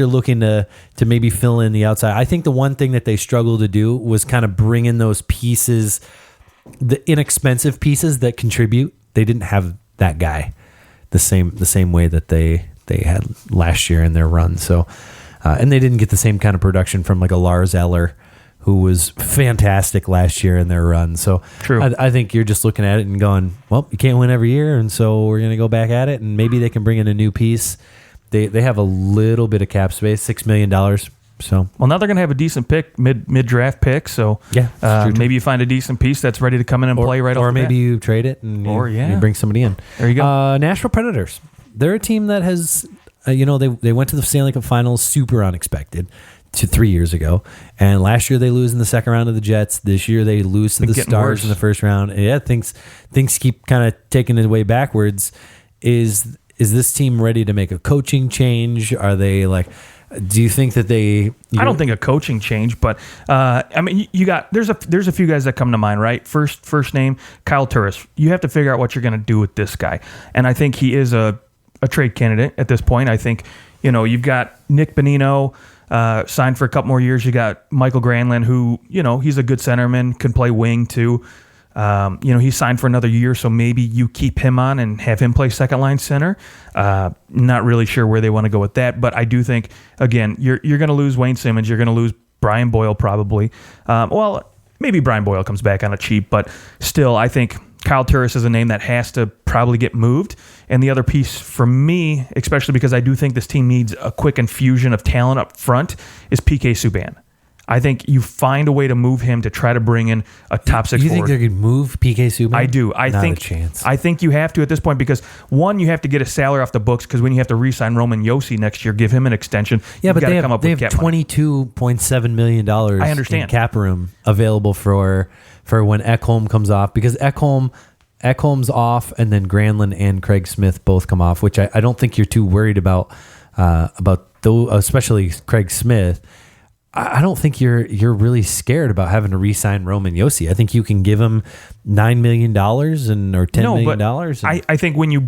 looking to maybe fill in the outside. I think the one thing that they struggled to do was kind of bring in those pieces, the inexpensive pieces that contribute. They didn't have that guy the same way that they had last year in their run. So, and they didn't get the same kind of production from like a Lars Eller, who was fantastic last year in their run. So true. I think you're just looking at it and going, well, you can't win every year, and so we're going to go back at it, and maybe they can bring in a new piece. They have a little bit of cap space, $6 million. So now they're going to have a decent pick, mid draft pick. So yeah, maybe you find a decent piece that's ready to come in and play right off the bat. Or maybe you trade it and you bring somebody in. There you go. Nashville Predators. They're a team that has, they went to the Stanley Cup Finals super unexpected 3 years ago, and last year they lose in the second round of the Jets. This year they lose to the Stars in the first round. Yeah, things keep kind of taking it way backwards. Is this team ready to make a coaching change? Are they do you think that they... I don't think a coaching change, but there's a few guys that come to mind, right? First name, Kyle Turris. You have to figure out what you're going to do with this guy. And I think he is a trade candidate at this point. I think, you've got Nick Bonino signed for a couple more years. You got Michael Granlund, who, he's a good centerman, can play wing too. He's signed for another year, so maybe you keep him on and have him play second line center. Not really sure where they want to go with that, but I do think, again, you're going to lose Wayne Simmons, you're going to lose Brian Boyle probably. Well, maybe Brian Boyle comes back on a cheap, but still, I think Kyle Turris is a name that has to probably get moved. And the other piece for me, especially because I do think this team needs a quick infusion of talent up front, is PK Subban. I think you find a way to move him to try to bring in a top six forward. You think they could move PK Subban? I do. Not a chance. I think you have to at this point because, one, you have to get his salary off the books because when you have to re-sign Roman Josi next year, give him an extension, but they have $22.7 million I understand. in cap room available for when Ekholm comes off, because Ekholm's off and then Granlund and Craig Smith both come off, which I don't think you're too worried about those, especially Craig Smith. I don't think you're really scared about having to re-sign Roman Josi. I think you can give him $9 million or $10 million. I think when you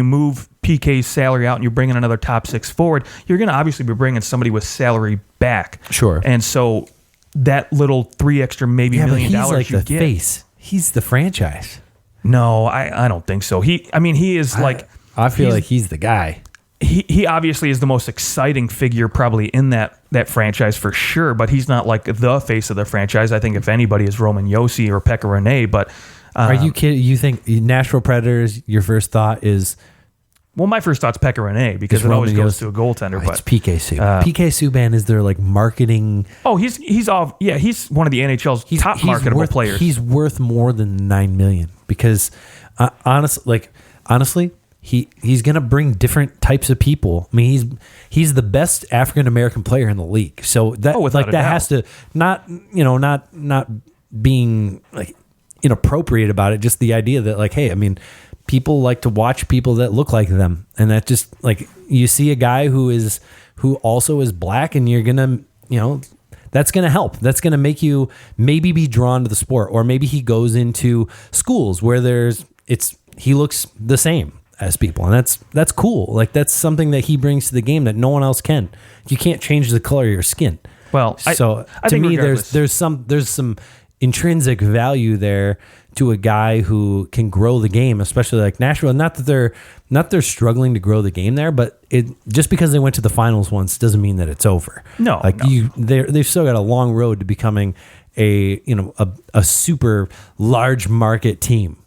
move PK's salary out and you bring in another top six forward, you're going to obviously be bringing somebody with salary back. Sure. And so that little $3 extra $1 million but he's like you the get. face. He's the franchise. No, I don't think so. He is like. I feel like he's the guy. He obviously is the most exciting figure probably in that franchise for sure, but he's not like the face of the franchise. I think if anybody is Roman Josi or Pekka Rinne, but are you kidding? You think Nashville Predators, your first thought is? Well, my first thought's Pekka Rinne because it always goes to a goaltender. But it's PK Subban. PK Subban is their like marketing. Oh, he's off. Yeah, he's one of the NHL's top marketable players. He's worth more than $9 million because honestly. He's going to bring different types of people. I mean, he's the best African American player in the league. So that has to not being like inappropriate about it. Just the idea that like, hey, I mean, people like to watch people that look like them, and that just like you see a guy who also is black, and you're gonna that's going to help. That's going to make you maybe be drawn to the sport, or maybe he goes into schools where he looks the same as people, and that's cool. Like that's something that he brings to the game that no one else can. You can't change the color of your skin. Well, so I to think me, regardless. there's some intrinsic value there to a guy who can grow the game, especially like Nashville. Not that they're struggling to grow the game there, but it just because they went to the finals once doesn't mean that it's over. No, they've still got a long road to becoming a super large market team.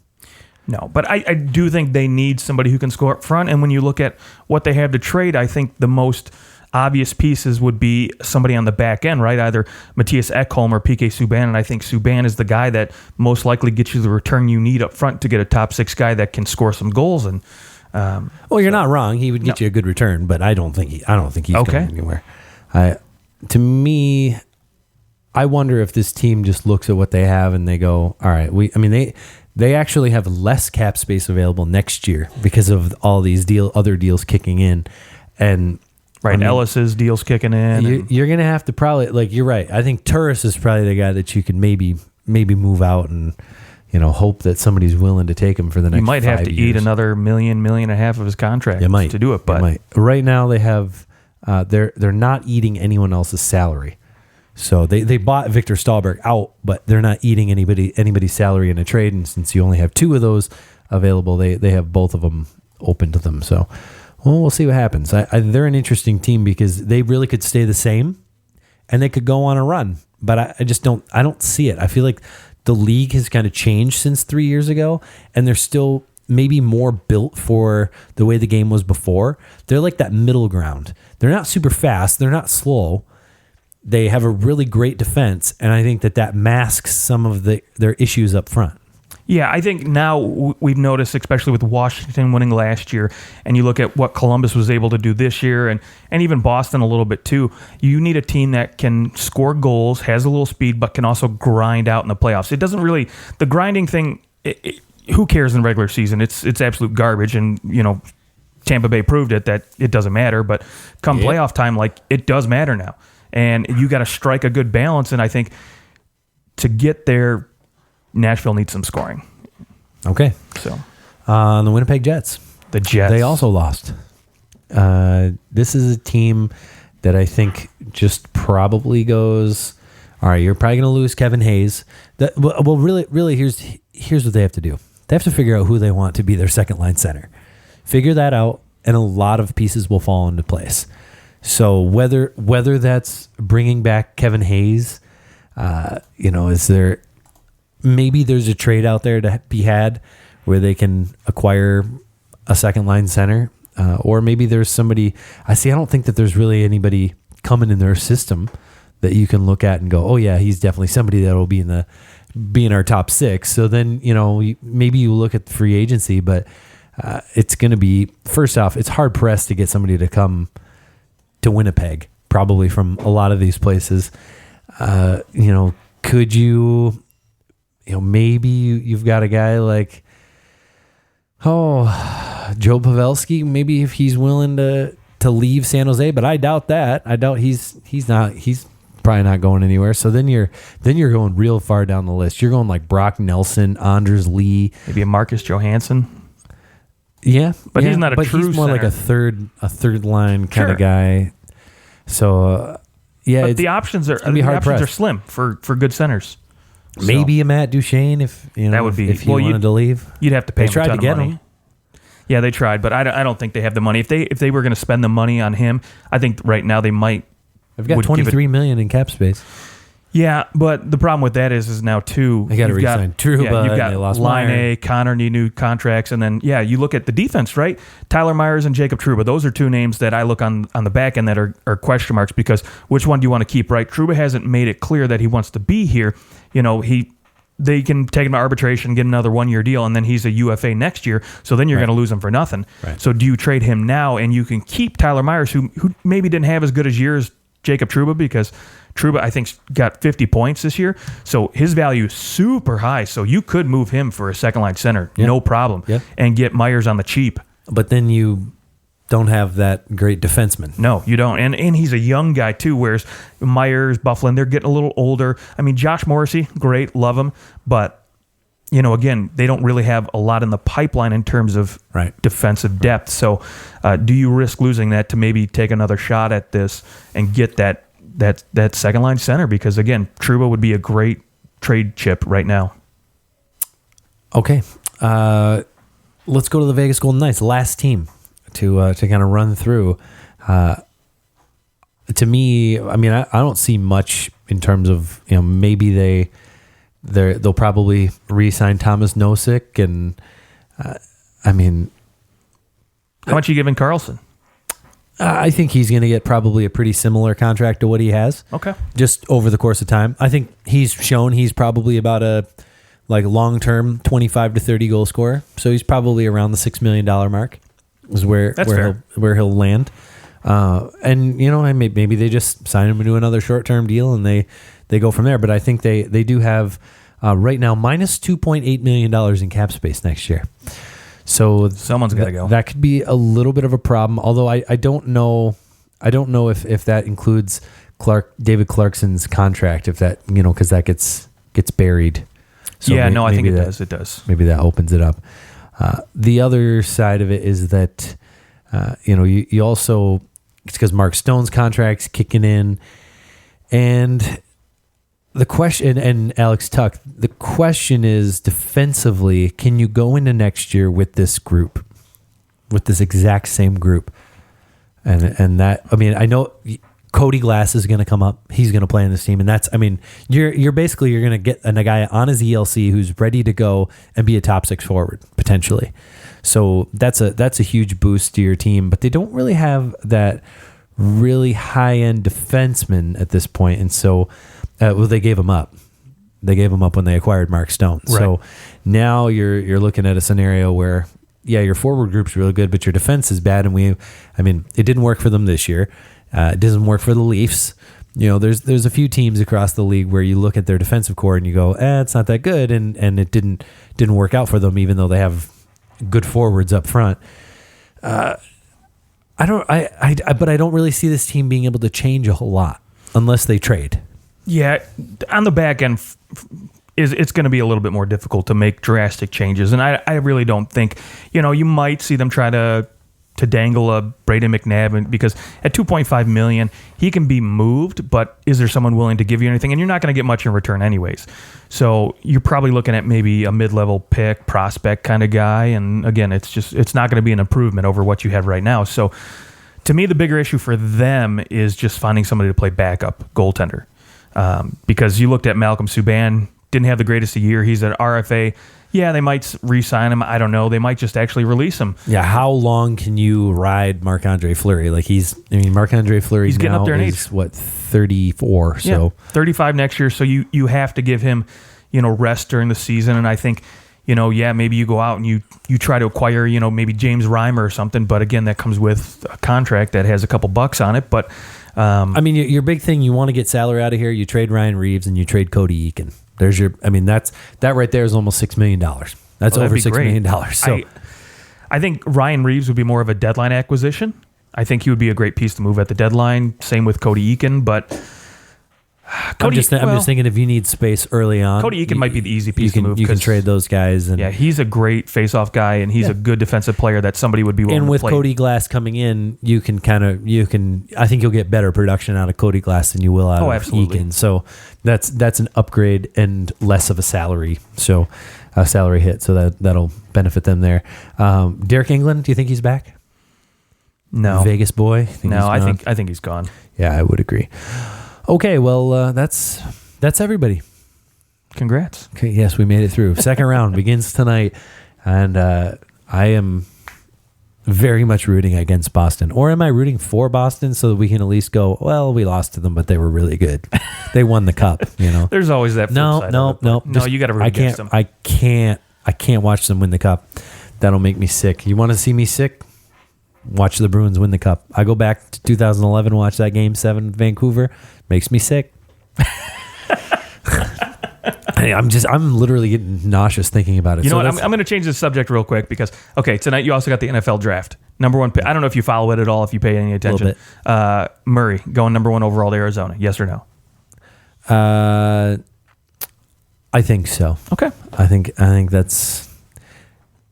No, but I do think they need somebody who can score up front. And when you look at what they have to trade, I think the most obvious pieces would be somebody on the back end, right? Either Matthias Ekholm or PK Subban. And I think Subban is the guy that most likely gets you the return you need up front to get a top six guy that can score some goals. And you're not wrong. He would get you a good return, but I don't think he's going anywhere. To me, I wonder if this team just looks at what they have and they go, all right, they actually have less cap space available next year because of all these other deals kicking in. And Ellis's deals kicking in. You're going to have to probably, like, you're right. I think Turris is probably the guy that you can maybe move out and, hope that somebody's willing to take him for the next 5 years. You might have to eat another $1.5 million of his contract to do it. But right now they have, they're not eating anyone else's salary. So they bought Victor Stahlberg out, but they're not eating anybody's salary in a trade. And since you only have 2 of those available, they have both of them open to them. So, we'll see what happens. They're an interesting team because they really could stay the same, and they could go on a run. But I just don't see it. I feel like the league has kind of changed since 3 years ago, and they're still maybe more built for the way the game was before. They're like that middle ground. They're not super fast. They're not slow. They have a really great defense, and I think that masks some of their issues up front. Yeah, I think now we've noticed, especially with Washington winning last year, and you look at what Columbus was able to do this year, and even Boston a little bit too, you need a team that can score goals, has a little speed, but can also grind out in the playoffs. It doesn't really, the grinding thing, who cares in regular season? It's absolute garbage, and, Tampa Bay proved it that it doesn't matter, but come playoff time, like, it does matter now. And you got to strike a good balance. And I think to get there, Nashville needs some scoring. Okay. So, the Winnipeg Jets. The Jets. They also lost. This is a team that I think just probably goes, all right, you're probably going to lose Kevin Hayes. Really, here's what they have to do. They have to figure out who they want to be their second line center. Figure that out, and a lot of pieces will fall into place. So whether that's bringing back Kevin Hayes, is there maybe there's a trade out there to be had where they can acquire a second line center, or maybe there's somebody. I don't think that there's really anybody coming in their system that you can look at and go, oh yeah, he's definitely somebody that will be in our top 6. So then, maybe you look at the free agency, but it's going to be, first off, it's hard pressed to get somebody to come to Winnipeg, probably from a lot of these places. Could you, maybe you've got a guy like, Joe Pavelski, maybe if he's willing to leave San Jose, but I doubt that. I doubt he's probably not going anywhere. So then you're going real far down the list. You're going like Brock Nelson, Anders Lee, maybe a Marcus Johansson. Yeah, but he's not a true. He's more center. Like a third line kind of guy. So but the options are slim for good centers. Maybe a Matt Duchene if that would be if he wanted to leave. You'd have to pay. They tried to get him. Yeah, they tried, but I don't think they have the money. If they were going to spend the money on him, I think right now they might. They've got $23 million in cap space. Yeah, but the problem with that is now too. They got to re-sign Trouba. Yeah, you've got they lost Line, Connor need new contracts, and then you look at the defense, right? Tyler Myers and Jacob Trouba. Those are two names that I look on the back end that are question marks because which one do you want to keep? Right? Trouba hasn't made it clear that he wants to be here. They can take him to arbitration, get another 1-year deal, and then he's a UFA next year. So then you're going to lose him for nothing. Right. So do you trade him now and you can keep Tyler Myers, who maybe didn't have as good a year as Jacob Trouba because Trouba, I think, got 50 points this year. So his value is super high. So you could move him for a second-line center, no problem, and get Myers on the cheap. But then you don't have that great defenseman. No, you don't. And he's a young guy, too, whereas Myers, Bufflin, they're getting a little older. I mean, Josh Morrissey, great, love him. But, again, they don't really have a lot in the pipeline in terms of defensive depth. So do you risk losing that to maybe take another shot at this and get that second-line center? Because, again, Trouba would be a great trade chip right now. Okay. Let's go to the Vegas Golden Knights, last team to kind of run through. To me, I mean, I don't see much in terms of, maybe they'll probably re-sign Thomas Nosek, and I mean, how much are you giving Carlson? I think he's going to get probably a pretty similar contract to what he has. Okay. Just over the course of time. I think he's shown he's probably about a long-term 25 to 30 goal scorer. So he's probably around the $6 million mark is where he'll land. And maybe they just sign him into another short-term deal and they go from there. But I think they do have right now minus $2.8 million in cap space next year. So someone's got to go. That could be a little bit of a problem. Although I don't know if that includes David Clarkson's contract. If that because that gets buried. So I think it does. It does. Maybe that opens it up. The other side of it is that you also, it's because Mark Stone's contract's kicking in, and the question, and Alex Tuck, the question is defensively, can you go into next year with this group, with this exact same group? And that, I mean, I know Cody Glass is going to come up. He's going to play in this team. And that's, I mean, you're going to get a guy on his ELC who's ready to go and be a top 6 forward potentially. So that's a huge boost to your team, but they don't really have that really high end defenseman at this point. And so, they gave him up. They gave him up when they acquired Mark Stone. Right. So now you're looking at a scenario where, your forward group's really good, but your defense is bad. And it didn't work for them this year. It doesn't work for the Leafs. There's a few teams across the league where you look at their defensive core and you go, it's not that good, and it didn't work out for them, even though they have good forwards up front. But I don't really see this team being able to change a whole lot unless they trade. Yeah, on the back end, it's going to be a little bit more difficult to make drastic changes, and I really don't think you might see them try to dangle a Braden McNabb, because at $2.5 million he can be moved, but is there someone willing to give you anything? And you're not going to get much in return anyways. So you're probably looking at maybe a mid-level pick, prospect kind of guy, and again, it's not going to be an improvement over what you have right now. So To me, the bigger issue for them is just finding somebody to play backup goaltender. Because you looked at Malcolm Subban, didn't have the greatest of year. He's at RFA. Yeah, they might re-sign him. I don't know. They might just actually release him. Yeah, how long can you ride Marc-Andre Fleury? Like Marc-Andre Fleury he's getting up there in age. 34, so yeah, 35 next year. So you have to give him, rest during the season. And I think, maybe you go out and you try to acquire, maybe James Reimer or something. But again, that comes with a contract that has a couple bucks on it. But your big thing, you want to get salary out of here. You trade Ryan Reeves and you trade Cody Eakin. There's that right there is almost $6 million. That's over $6 million. So I think Ryan Reeves would be more of a deadline acquisition. I think he would be a great piece to move at the deadline. Same with Cody Eakin, but I'm just thinking if you need space early on, Cody Eakin might be the easy piece to move. You can trade those guys. And, yeah, he's a great face-off guy, and he's a good defensive player that somebody would be willing to play. And with Cody Glass coming in, I think you'll get better production out of Cody Glass than you will out of absolutely. Eakin. So that's an upgrade and less of a salary. So a salary hit. So that'll benefit them there. Derek England, do you think he's back? No. Vegas boy? No, I think he's gone. Yeah, I would agree. Okay, well, that's everybody. Congrats. Okay, yes, we made it through. Second round begins tonight, and I am very much rooting against Boston. Or am I rooting for Boston so that we can at least go, well, we lost to them, but they were really good. They won the cup, There's always that flip side. No, you got to root against them. I can't watch them win the cup. That'll make me sick. You want to see me sick? Watch the Bruins win the cup. I go back to 2011, watch that Game 7 with Vancouver. Makes me sick. I'm literally getting nauseous thinking about it. I'm going to change the subject real quick because, tonight you also got the NFL draft. Number one pick. I don't know if you follow it at all, if you pay any attention. A little bit. Murray going number one overall to Arizona. Yes or no? I think so. Okay. I think that's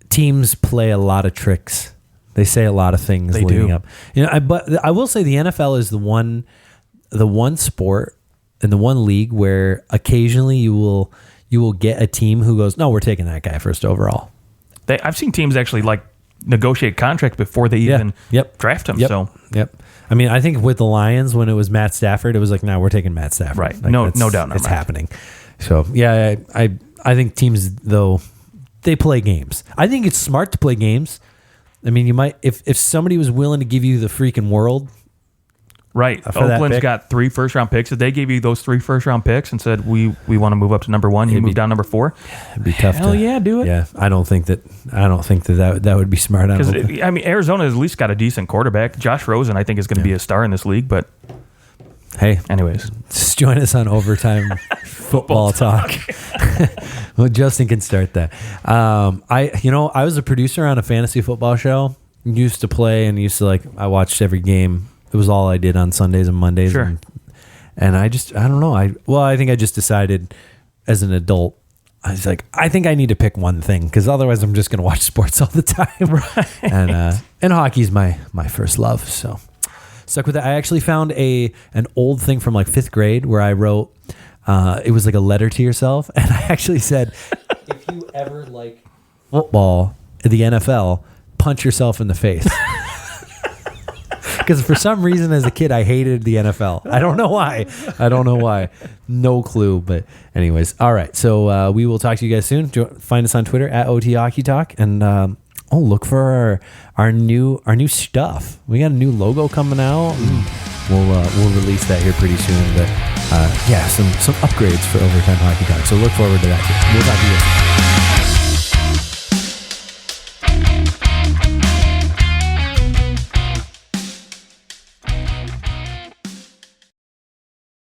teams play a lot of tricks. They say a lot of things leading up. But I will say the NFL is the one sport and the one league where occasionally you will get a team who goes, no, we're taking that guy first overall. I've seen teams actually negotiate contracts before they even draft him. Yep. I mean, I think with the Lions when it was Matt Stafford, it was like, no, we're taking Matt Stafford. Right. No doubt. It's happening. So yeah, I think teams though they play games. I think it's smart to play games. I mean, you might if somebody was willing to give you the freaking world. Right. Oakland's got 3 first-round picks. If they gave you those 3 first-round picks and said, we want to move up to number 1, you move down number 4. It'd be tough. Hell yeah, do it. Yeah, I don't think that would be smart. Because Arizona has at least got a decent quarterback. Josh Rosen, I think, is going to be a star in this league. But hey, anyways, just join us on Overtime Football Talk. Well, Justin can start that. I was a producer on a fantasy football show. Used to I watched every game. It was all I did on Sundays and Mondays. Sure. And I don't know. I think I just decided as an adult, I was like, I think I need to pick one thing because otherwise I'm just going to watch sports all the time. Right. And hockey's my first love. So stuck with it. I actually found an old thing from 5th grade where I wrote, it was like a letter to yourself. And I actually said, if you ever like football, the NFL, punch yourself in the face. Because for some reason as a kid, I hated the NFL. I don't know why. No clue. But anyways, all right. So we will talk to you guys soon. Find us on Twitter at OT Hockey Talk. And look for our new stuff. We got a new logo coming out. We'll release that here pretty soon. But some upgrades for Overtime Hockey Talk. So look forward to that. We'll talk to you guys soon.